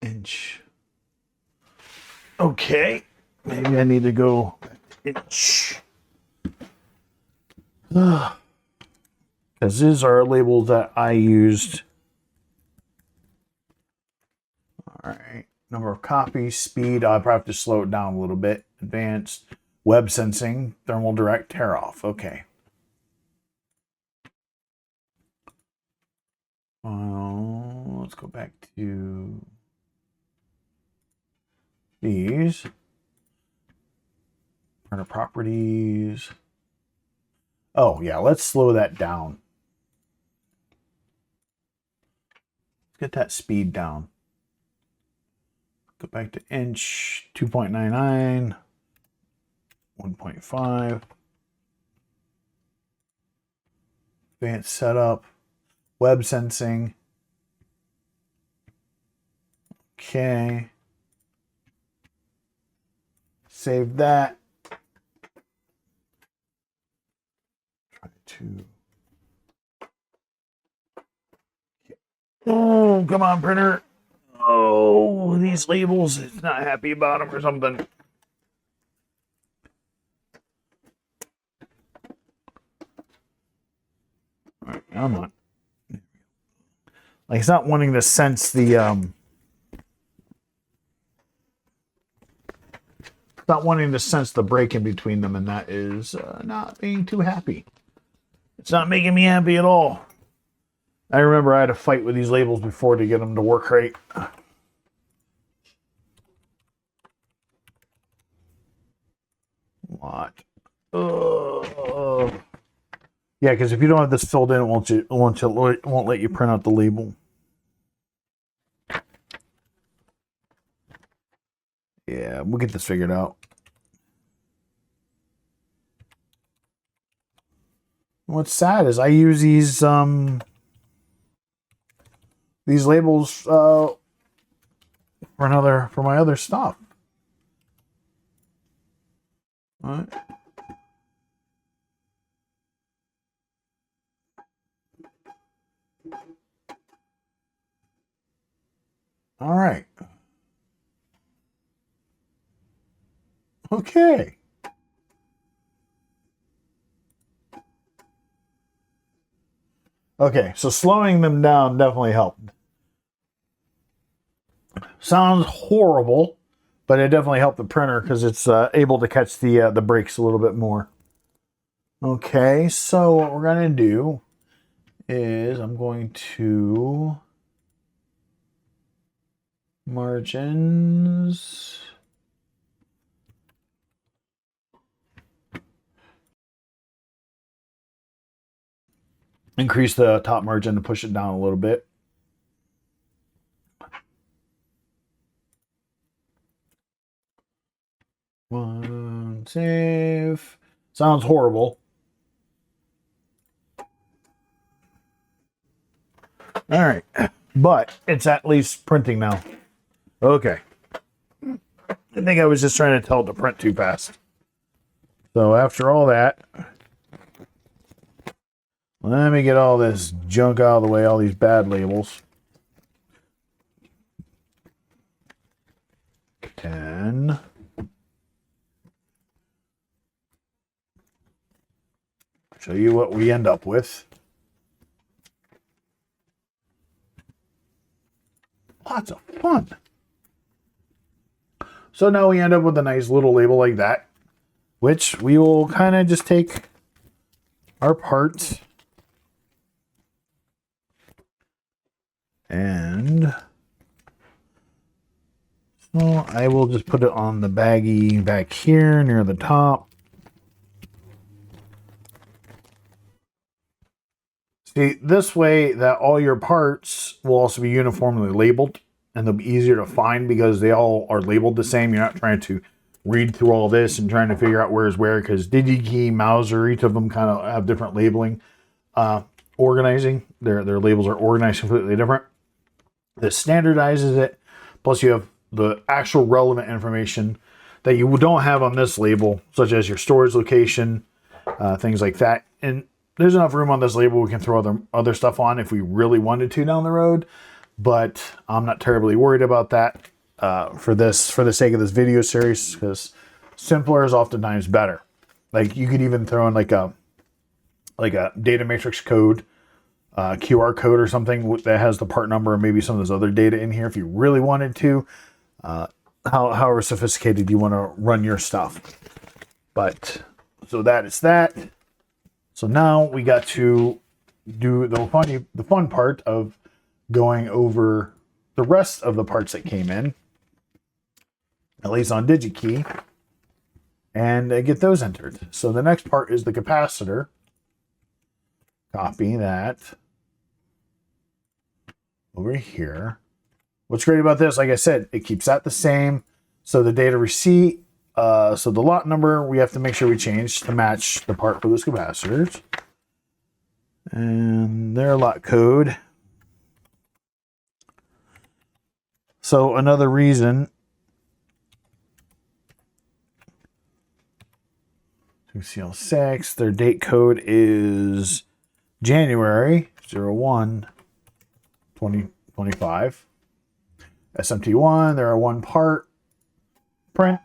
Inch. Okay. Maybe I need to go inch. Because these are labels that I used. All right. Number of copies, speed. I'll probably have to slow it down a little bit. Advanced. Web sensing. Thermal direct tear off. Okay. Let's go back to these. Printer properties. Oh, yeah, let's slow that down. Let's get that speed down. Go back to inch, 2.99, 1.5. Advanced setup, web sensing. Okay. Save that. Try to. Oh, come on, printer. Oh, these labels, it's not happy about them or something. All right, come on. Like, it's not wanting to sense the, not wanting to sense the break in between them, and that is not being too happy. It's not making me happy at all. I remember I had a fight with these labels before to get them to work right. What? Yeah, because if you don't have this filled in, it won't let you print out the label. Yeah, we'll get this figured out. What's sad is I use these labels for my other stuff. All right. All right. Okay. Okay, so slowing them down definitely helped. Sounds horrible, but it definitely helped the printer because it's able to catch the breaks a little bit more. Okay, so what we're going to do is I'm going to margins. Increase the top margin to push it down a little bit. One, save. Sounds horrible. All right. but it's at least printing now. Okay. I think I was just trying to tell it to print too fast. So after all that, let me get all this junk out of the way, all these bad labels. 10. Show you what we end up with. Lots of fun. So now we end up with a nice little label like that, which we will kind of just take our parts and so I will just put it on the baggie back here near the top. See, this way that all your parts will also be uniformly labeled and they'll be easier to find because they all are labeled the same. You're not trying to read through all this and trying to figure out where's where because DigiKey, Mauser, each of them kind of have different labeling. Organizing, their labels are organized completely different. This standardizes it. Plus you have the actual relevant information that you don't have on this label, such as your storage location, things like that. And there's enough room on this label we can throw other stuff on if we really wanted to down the road, but I'm not terribly worried about that for the sake of this video series, because simpler is oftentimes better. Like you could even throw in like a data matrix code, QR code or something that has the part number and maybe some of this other data in here if you really wanted to. However sophisticated you want to run your stuff. But so that is that. So now we got to do the fun part of going over the rest of the parts that came in, at least on DigiKey, and get those entered. So the next part is the capacitor. Copy that over here. What's great about this, like I said, it keeps that the same. So the data receipt, so the lot number, we have to make sure we change to match the part for those capacitors. And their lot code. So another reason 2CL6, their date code is January 01, 2025. SMT1, they're a one part print.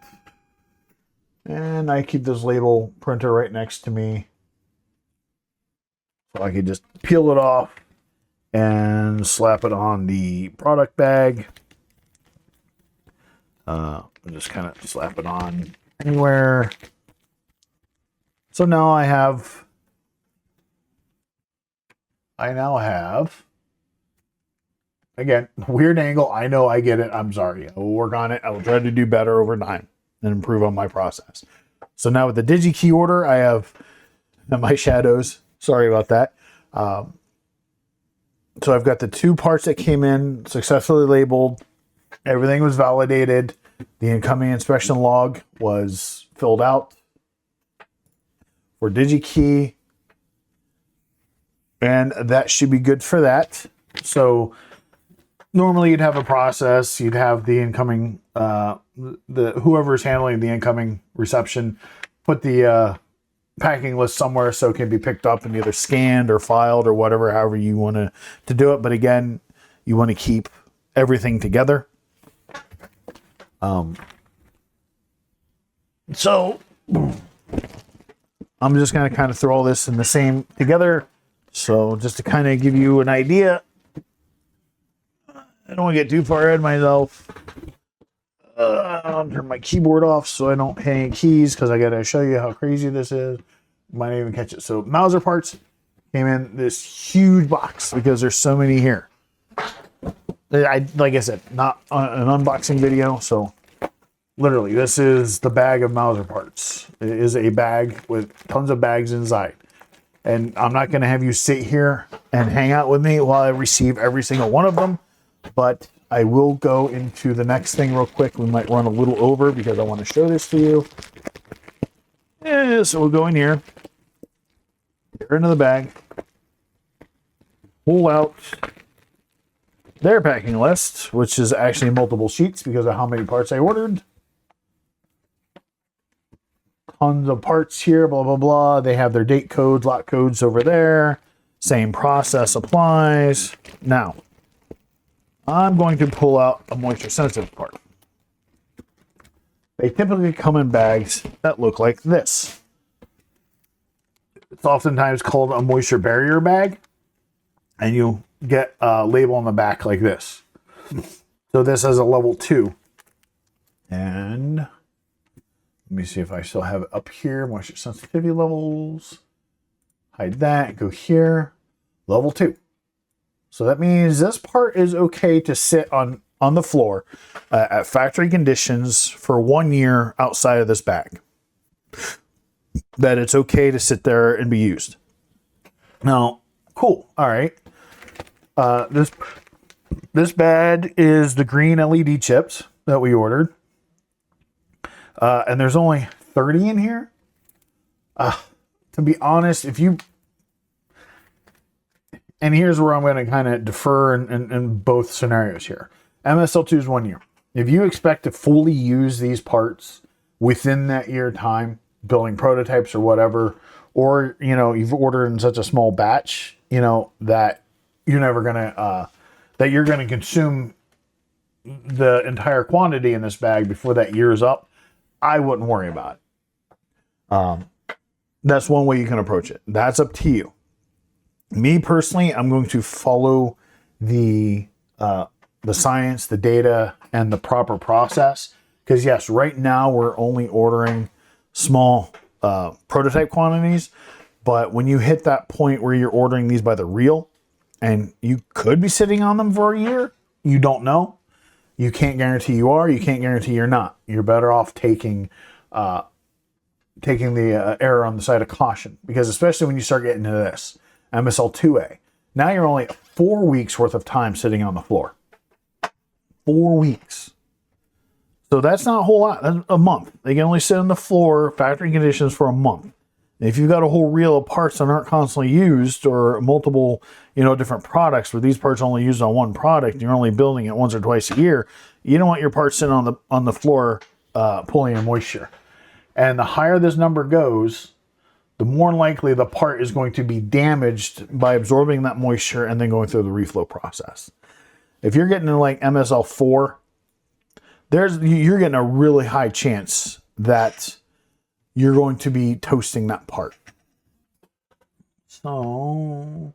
And I keep this label printer right next to me. So I could just peel it off and slap it on the product bag. Just kind of slap it on anywhere. So now I now have, again, weird angle. I know, I get it. I'm sorry. I will work on it. I will try to do better over time and improve on my process. So now with the DigiKey order, I have my shadows. Sorry about that. So I've got the two parts that came in successfully labeled. Everything was validated. The incoming inspection log was filled out for DigiKey. And that should be good for that. So normally you'd have a process. You'd have the incoming, whoever's handling the incoming reception, put the packing list somewhere so it can be picked up and either scanned or filed or whatever, however you want to do it. But again, you want to keep everything together. So I'm just going to kind of throw all this in the same together. So just to kind of give you an idea, I don't want to get too far ahead of myself. I'll turn my keyboard off so I don't hit any keys because I got to show you how crazy this is. Might not even catch it. So Mauser parts came in this huge box because there's so many here. Like I said, not an unboxing video. So literally, this is the bag of Mauser parts. It is a bag with tons of bags inside. And I'm not going to have you sit here and hang out with me while I receive every single one of them. But I will go into the next thing real quick. We might run a little over because I want to show this to you. Yeah, so we'll go in here. Get her into the bag. Pull out their packing list, which is actually multiple sheets because of how many parts I ordered. Tons of parts here, blah, blah, blah. They have their date codes, lot codes over there. Same process applies. Now, I'm going to pull out a moisture sensitive part. They typically come in bags that look like this. It's oftentimes called a moisture barrier bag, and you get a label on the back like this. So this has a level 2. And let me see if I still have it up here. Moisture sensitivity levels. Hide that, go here. Level 2. So that means this part is okay to sit on the floor at factory conditions for 1 year outside of this bag. That it's okay to sit there and be used. Now, cool. All right. This bag is the green LED chips that we ordered. And there's only 30 in here. To be honest, and here's where I'm going to kind of defer in both scenarios here. MSL2 is 1 year. If you expect to fully use these parts within that year time, building prototypes or whatever, or, you've ordered in such a small batch, that you're never going to, that you're going to consume the entire quantity in this bag before that year is up, I wouldn't worry about it. That's one way you can approach it. That's up to you. Me personally, I'm going to follow the science, the data, and the proper process. Because yes, right now we're only ordering small prototype quantities. But when you hit that point where you're ordering these by the reel, and you could be sitting on them for a year, you don't know. You can't guarantee you are. You can't guarantee you're not. You're better off taking the error on the side of caution. Because especially when you start getting into this, MSL2A, now you're only 4 weeks worth of time sitting on the floor. 4 weeks. So that's not a whole lot. That's a month. They can only sit on the floor, factory conditions, for a month. If you've got a whole reel of parts that aren't constantly used, or multiple, different products where these parts are only used on one product, and you're only building it once or twice a year, you don't want your parts sitting on the floor pulling in moisture. And the higher this number goes, the more likely the part is going to be damaged by absorbing that moisture and then going through the reflow process. If you're getting to like MSL4, you're getting a really high chance that you're going to be toasting that part. So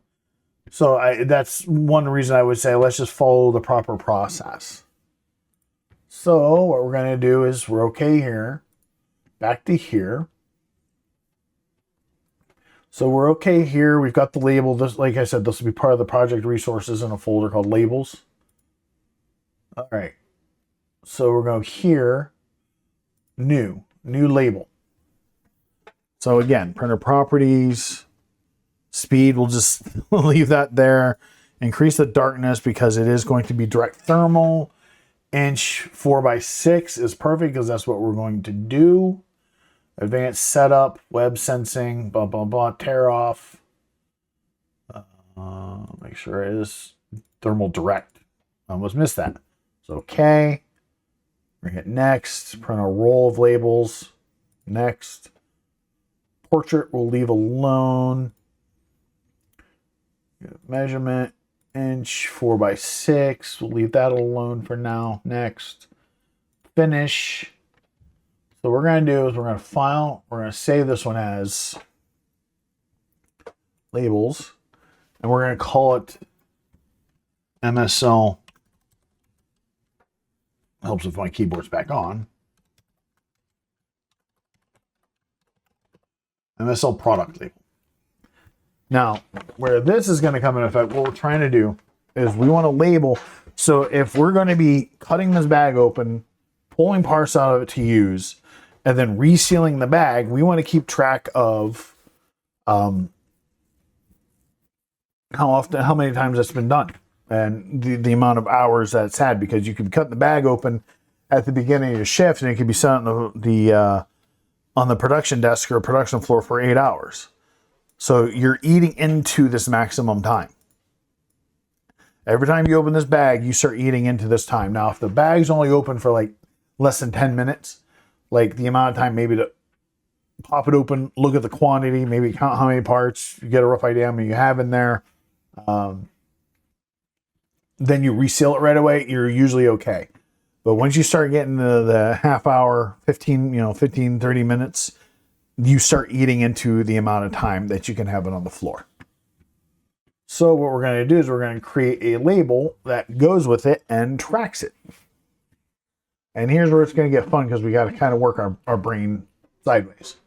that's one reason I would say let's just follow the proper process. So what we're going to do is we're okay here. Back to here. So we're okay here. We've got the label. This, like I said, this will be part of the project resources in a folder called labels. All right. So we're going here. New label. So again, printer properties, speed, we'll just leave that there. Increase the darkness because it is going to be direct thermal. Inch 4x6 is perfect because that's what we're going to do. Advanced setup, web sensing, blah, blah, blah, tear off. Make sure it is thermal direct. I almost missed that. So, okay. We're going to hit next. Print a roll of labels. Next. Portrait we'll leave alone. Measurement, inch 4x6. We'll leave that alone for now. Next. Finish. So what we're going to do is we're going to file, we're going to save this one as labels, and we're going to call it MSL. Helps if my keyboard's back on. MSL product label. Now, where this is going to come in effect, what we're trying to do is we want to label. So if we're going to be cutting this bag open, pulling parts out of it to use, and then resealing the bag, we want to keep track of how many times that's been done, and the amount of hours that it's had, because you could cut the bag open at the beginning of your shift, and it could be set on the production desk or production floor for 8 hours. So you're eating into this maximum time. Every time you open this bag, you start eating into this time. Now, if the bag's only open for like less than 10 minutes, like the amount of time maybe to pop it open, look at the quantity, maybe count how many parts, you get a rough idea how many you have in there. Then you reseal it right away, you're usually okay. But once you start getting the half hour, 15, 30 minutes, you start eating into the amount of time that you can have it on the floor. So what we're going to do is we're going to create a label that goes with it and tracks it. And here's where it's going to get fun because we got to kind of work our brain sideways,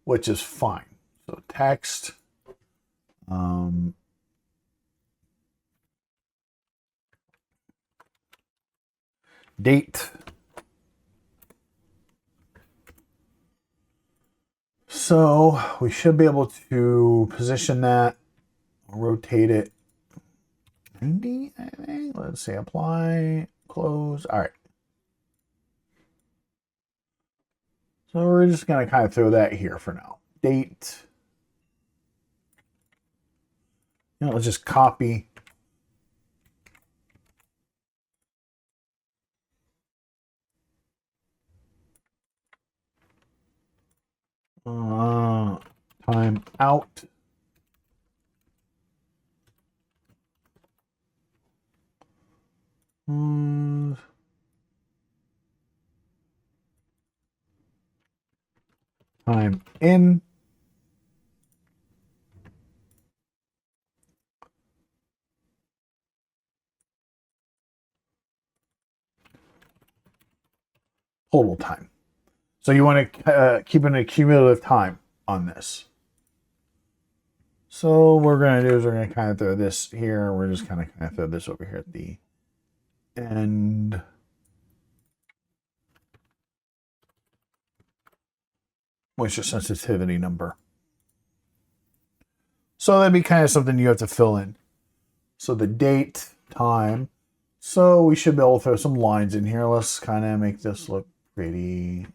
which is fine. So text, date. So we should be able to position that, rotate it 90, I think. Let's say apply, close. All right. So we're just going to kind of throw that here for now. Date. Let's just copy. Time out. Time in. Total time. So you want to keep an cumulative time on this. So what we're going to do is we're going to kind of throw this here. We're just kind of throw this over here at the end. Moisture sensitivity number. So that'd be kind of something you have to fill in. So the date, time. So we should be able to throw some lines in here. Let's kind of make this look pretty.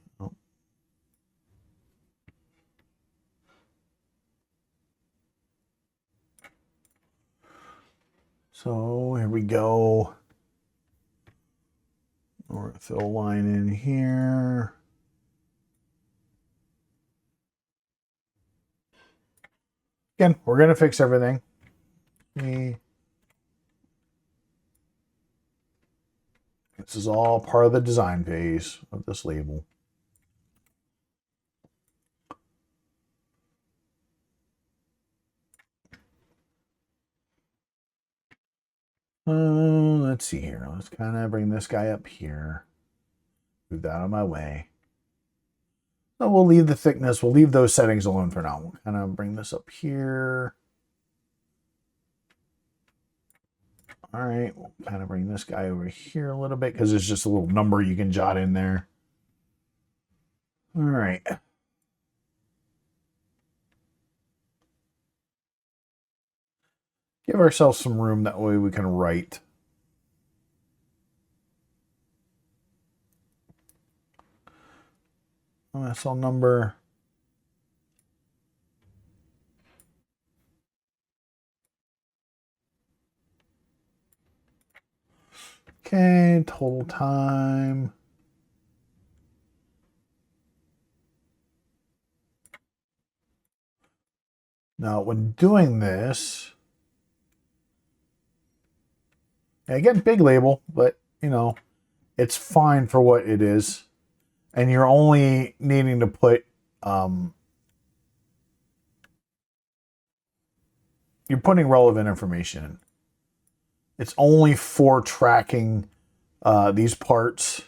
So here we go. We're going to throw a line in here. Again, we're going to fix everything. This is all part of the design phase of this label. Let's see here. Let's kind of bring this guy up here. Move that out of my way. So we'll leave the thickness. We'll leave those settings alone for now. We'll kind of bring this up here. All right. We'll kind of bring this guy over here a little bit because there's just a little number you can jot in there. All right. Give ourselves some room. That way we can write. OSL number. Okay, total time. Now, when doing this, again, big label, but, it's fine for what it is. And you're only needing to put, you're putting relevant information in. It's only for tracking these parts.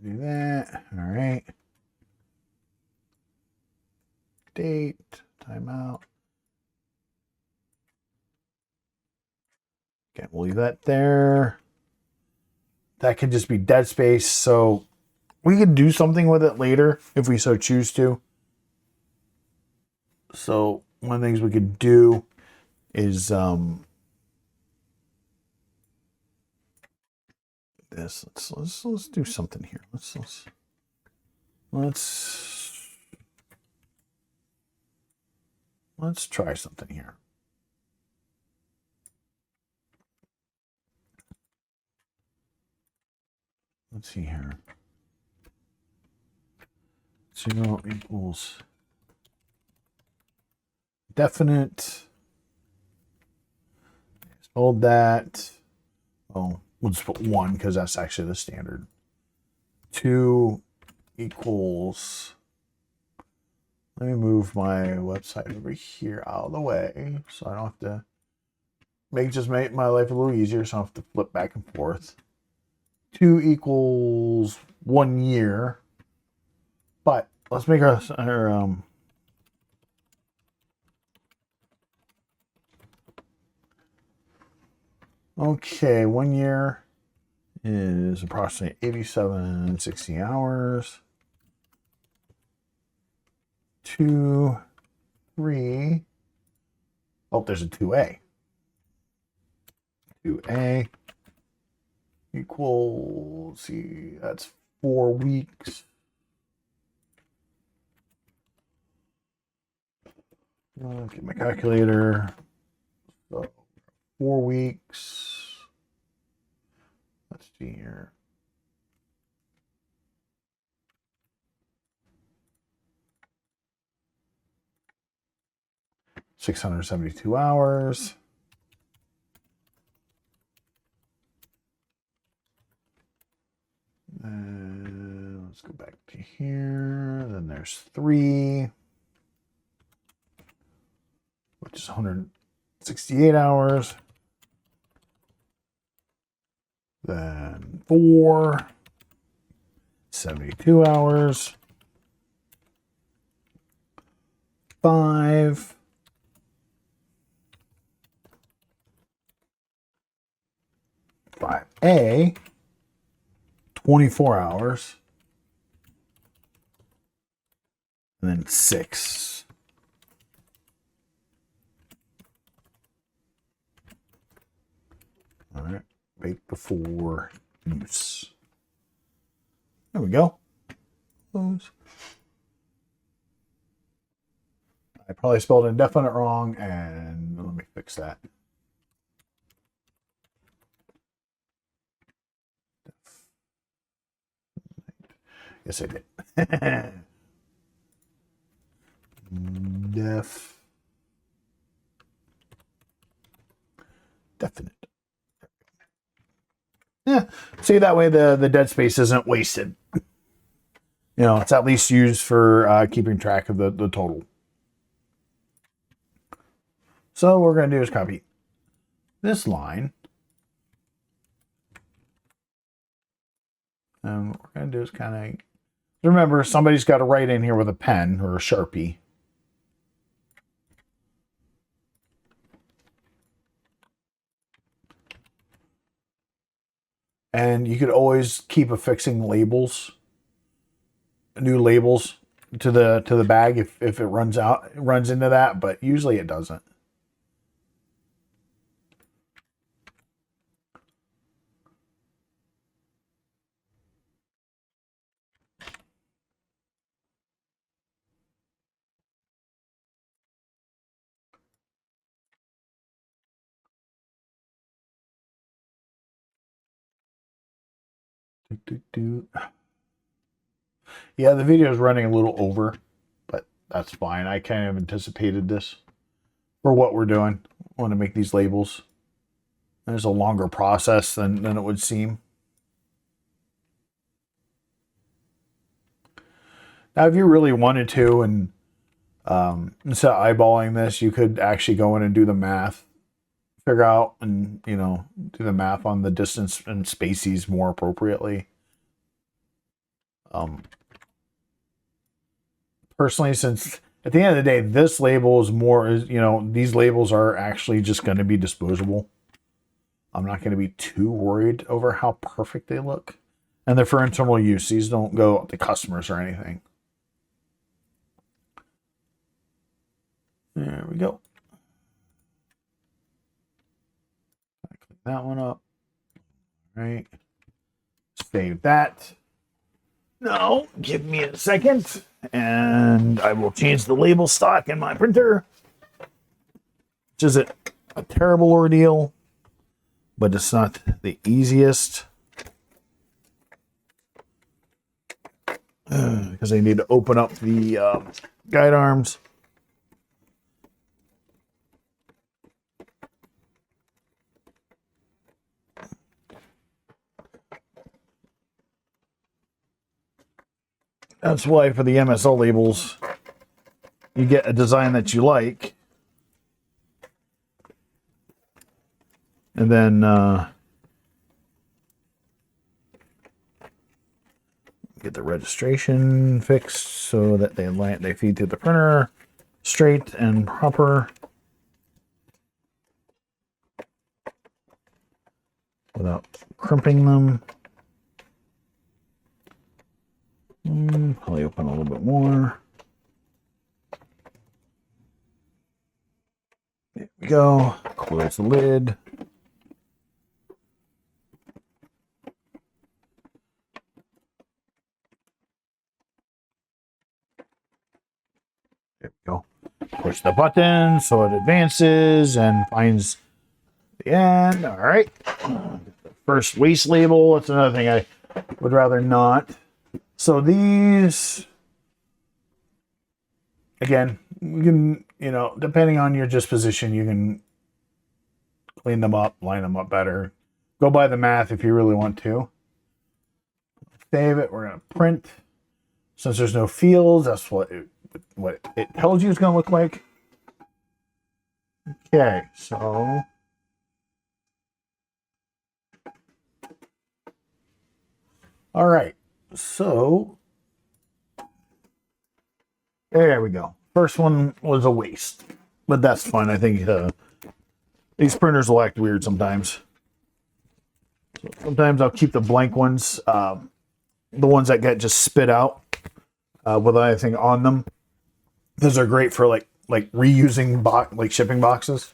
Do that. All right. Date, timeout. Okay, we'll leave that there. That could just be dead space. So we could do something with it later if we so choose to. So one of the things we could do is this. Let's do something here. Let's try something here. Let's see here. 0 equals definite. Hold that. Oh, we'll just put 1 because that's actually the standard. 2 equals. Let me move my website over here out of the way so I don't have to make my life a little easier so I don't have to flip back and forth. 2 equals 1 year. But let's make our okay, 1 year is approximately 8760 hours. 2, 3. Oh, there's a 2A. 2A equals, see, that's 4 weeks. Get my calculator. So 4 weeks. Let's see here. $672 hours. Let's go back to here. Then there's 3, which is 168 hours. Then 4, 72 hours. 5, 5A, 24 hours. And then 6. All right, bake before use. There we go. Close. I probably spelled indefinite wrong, and let me fix that. Yes, I did. Definite. Yeah. See, that way the dead space isn't wasted. You know, it's at least used for keeping track of the total. So what we're going to do is copy this line. And what we're going to do is kind of, remember, somebody's got to write in here with a pen or a Sharpie. And you could always keep affixing labels, new labels to the bag if it runs into that, but usually it doesn't. Yeah, the video is running a little over, but that's fine. I kind of anticipated this for what we're doing. I want to make these labels. There's a longer process than it would seem. Now, if you really wanted to, and instead of eyeballing this, you could actually go in and do the math, figure out, and do the math on the distance and spacies more appropriately. Personally, since at the end of the day, this label is more, these labels are actually just going to be disposable. I'm not going to be too worried over how perfect they look. And they're for internal use. These don't go to customers or anything. There we go. that one up. All right. Save that. Now, give me a second, and I will change the label stock in my printer, which is a terrible ordeal, but it's not the easiest. Because I need to open up the guide arms. That's why for the MSL labels, you get a design that you like, and then get the registration fixed so that they feed through the printer straight and proper without crimping them. Probably open a little bit more. There we go. Close the lid. There we go. Push the button so it advances and finds the end. All right. First waste label. That's another thing I would rather not. So these, again, you can, depending on your disposition, you can clean them up, line them up better. Go by the math if you really want to. Save it. We're going to print. Since there's no fields, that's what it tells you it's going to look like. Okay, so all right. So there we go. First one was a waste, but that's fine. I think these printers will act weird sometimes. So sometimes I'll keep the blank ones, the ones that get just spit out without anything on them. Those are great for like reusing shipping boxes,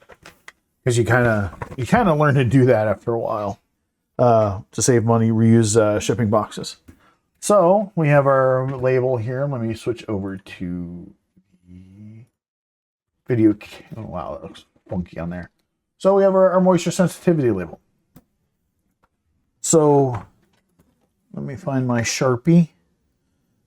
because you kind of learn to do that after a while to save money. Reuse shipping boxes. So we have our label here. Let me switch over to the video. Oh, wow, that looks funky on there. So we have our moisture sensitivity label. So let me find my Sharpie.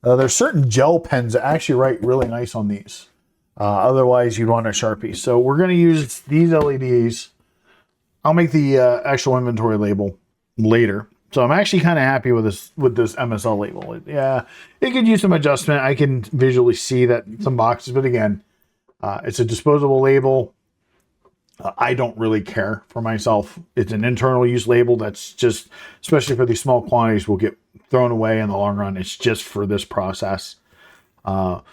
There's certain gel pens that actually write really nice on these. Otherwise, you'd want a Sharpie. So we're going to use these LEDs. I'll make the actual inventory label later. So I'm actually kind of happy with this MSL label. It could use some adjustment. I can visually see that some boxes, but again, it's a disposable label. I don't really care for myself. It's an internal use label that's just, especially for these small quantities, will get thrown away in the long run. It's just for this process. So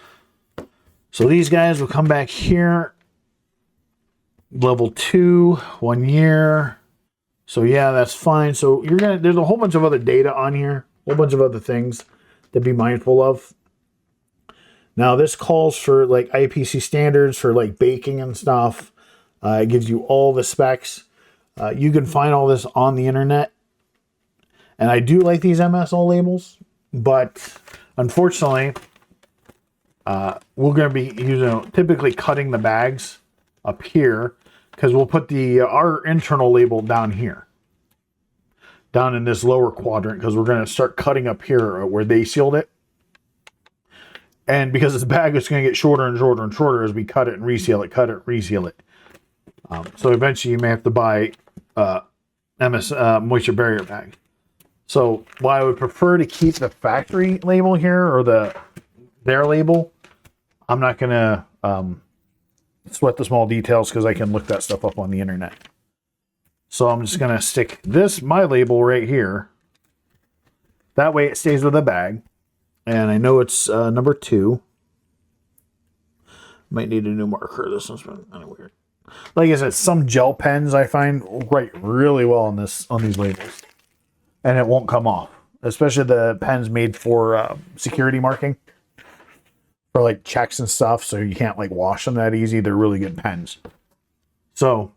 these guys will come back here. Level 2, 1 year. So yeah, that's fine. So there's a whole bunch of other data on here, a whole bunch of other things to be mindful of. Now this calls for like IPC standards for like baking and stuff. It gives you all the specs. You can find all this on the internet. And I do like these MSL labels, but unfortunately, we're going to be typically cutting the bags up here, because we'll put our internal label down here, down in this lower quadrant, because we're going to start cutting up here where they sealed it. And because this bag is going to get shorter and shorter and shorter as we cut it and reseal it, cut it, reseal it. So eventually you may have to buy moisture barrier bag. So while I would prefer to keep the factory label here, or their label, I'm not going to sweat the small details, because I can look that stuff up on the internet. So I'm just going to stick my label right here. That way it stays with the bag. And I know it's number 2. Might need a new marker. This one's kind of weird. Like I said, some gel pens I find write really well on these labels, and it won't come off. Especially the pens made for security marking, for like checks and stuff, so you can't like wash them that easy. They're really good pens. So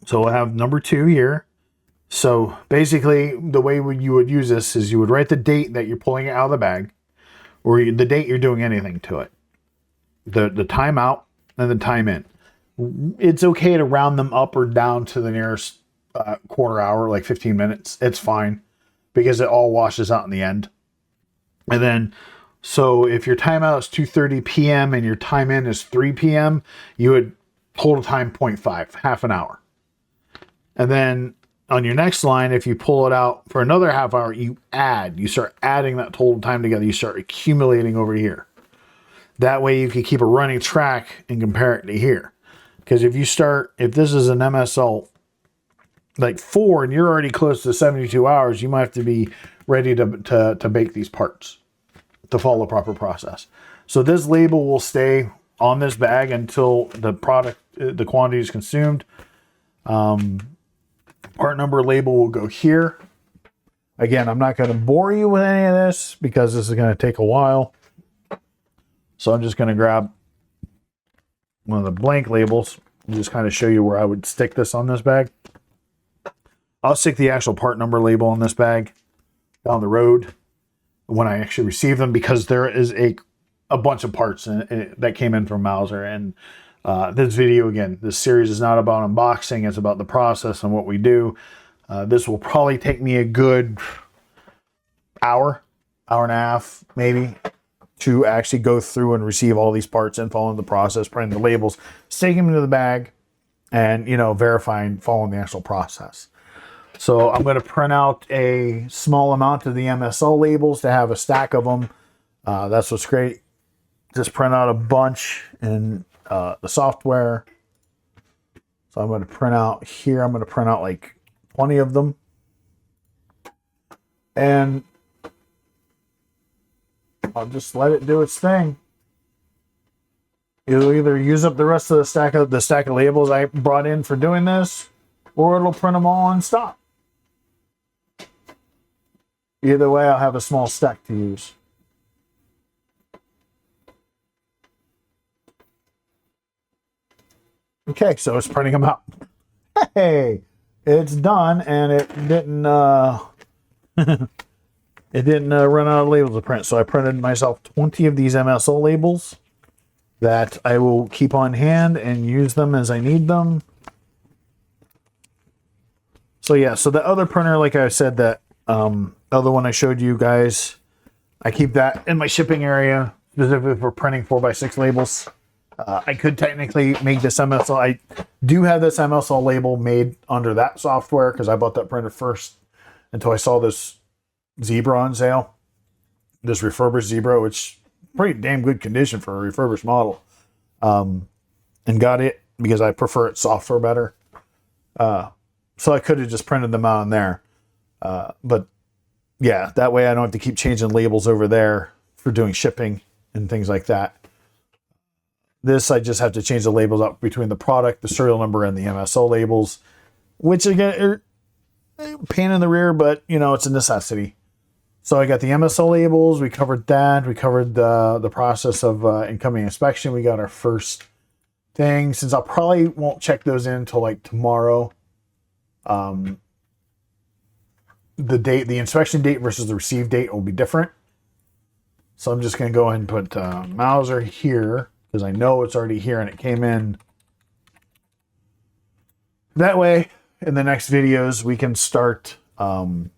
So we'll have number 2 here. So basically, the way you would use this is you would write the date that you're pulling it out of the bag, or the date you're doing anything to it, the time out and the time in. It's okay to round them up or down to the nearest quarter hour, like 15 minutes. It's fine because it all washes out in the end. And then, so if your timeout is 2:30 p.m. and your time in is 3 p.m., you would total time 0.5, half an hour. And then on your next line, if you pull it out for another half hour, you start adding that total time together. You start accumulating over here. That way you can keep a running track and compare it to here. Because if this is an MSL like 4 and you're already close to 72 hours, you might have to be ready to bake these parts to follow the proper process. So this label will stay on this bag until the quantity is consumed. Part number label will go here. Again, I'm not going to bore you with any of this because this is going to take a while. So I'm just going to grab one of the blank labels and just kind of show you where I would stick this on this bag. I'll stick the actual part number label on this bag down the road when I actually receive them, because there is a bunch of parts that came in from Mauser. And this video, again, this series is not about unboxing. It's about the process and what we do. This will probably take me a good hour and a half, maybe, to actually go through and receive all these parts and follow the process, printing the labels, sticking them into the bag, and, verifying, following the actual process. So I'm going to print out a small amount of the MSL labels to have a stack of them. That's what's great. Just print out a bunch in the software. So I'm going to print out here. I'm going to print out like 20 of them. And I'll just let it do its thing. It'll either use up the rest of the stack of labels I brought in for doing this, or it'll print them all on stock. Either way, I'll have a small stack to use. Okay, so it's printing them out. Hey, it's done, and it didn't run out of labels to print. So I printed myself 20 of these MSL labels that I will keep on hand and use them as I need them. So yeah, so the other printer, like I said, that other one I showed you guys, I keep that in my shipping area specifically for printing 4x6 labels. I could technically make this MSL. I do have this MSL label made under that software because I bought that printer first until I saw this Zebra on sale. This refurbished Zebra, which pretty damn good condition for a refurbished model. And got it because I prefer it software better. So I could have just printed them out on there. But yeah, that way I don't have to keep changing labels over there for doing shipping and things like that. This, I just have to change the labels up between the product, the serial number, and the MSO labels, which again are a pain in the rear, but it's a necessity. So I got the MSO labels. We covered that. We covered the process of incoming inspection. We got our first thing. Since I probably won't check those in until like tomorrow. The inspection date versus the receive date will be different. So I'm just going to go ahead and put Mauser here because I know it's already here and it came in. That way, in the next videos, we can start. You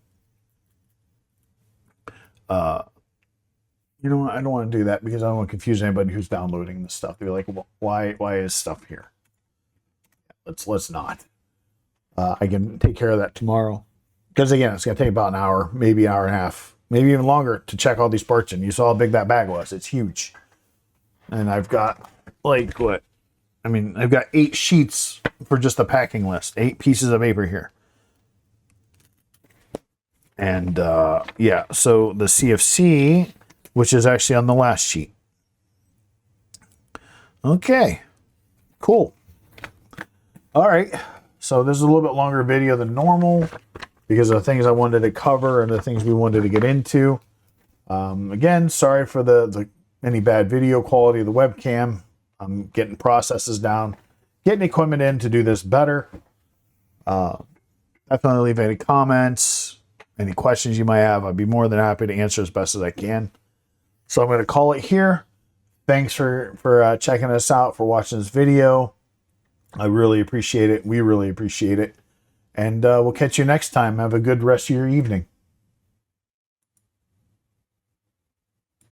know what? I don't want to do that because I don't want to confuse anybody who's downloading this stuff. They're like, well, why is stuff here? Let's not. I can take care of that tomorrow. Because again, it's going to take about an hour, maybe an hour and a half, maybe even longer to check all these parts in. You saw how big that bag was. It's huge. And I've got like what? I mean, I've got 8 sheets for just the packing list. 8 pieces of paper here. And yeah, so the CFC, which is actually on the last sheet. Okay, cool. All right, so this is a little bit longer video than normal because of the things I wanted to cover and the things we wanted to get into. Again, sorry for the any bad video quality of the webcam. I'm getting processes down, getting equipment in to do this better. Definitely leave any comments, any questions you might have. I'd be more than happy to answer as best as I can. So I'm going to call it here. Thanks for checking us out, for watching this video. I really appreciate it. We really appreciate it. And we'll catch you next time. Have a good rest of your evening.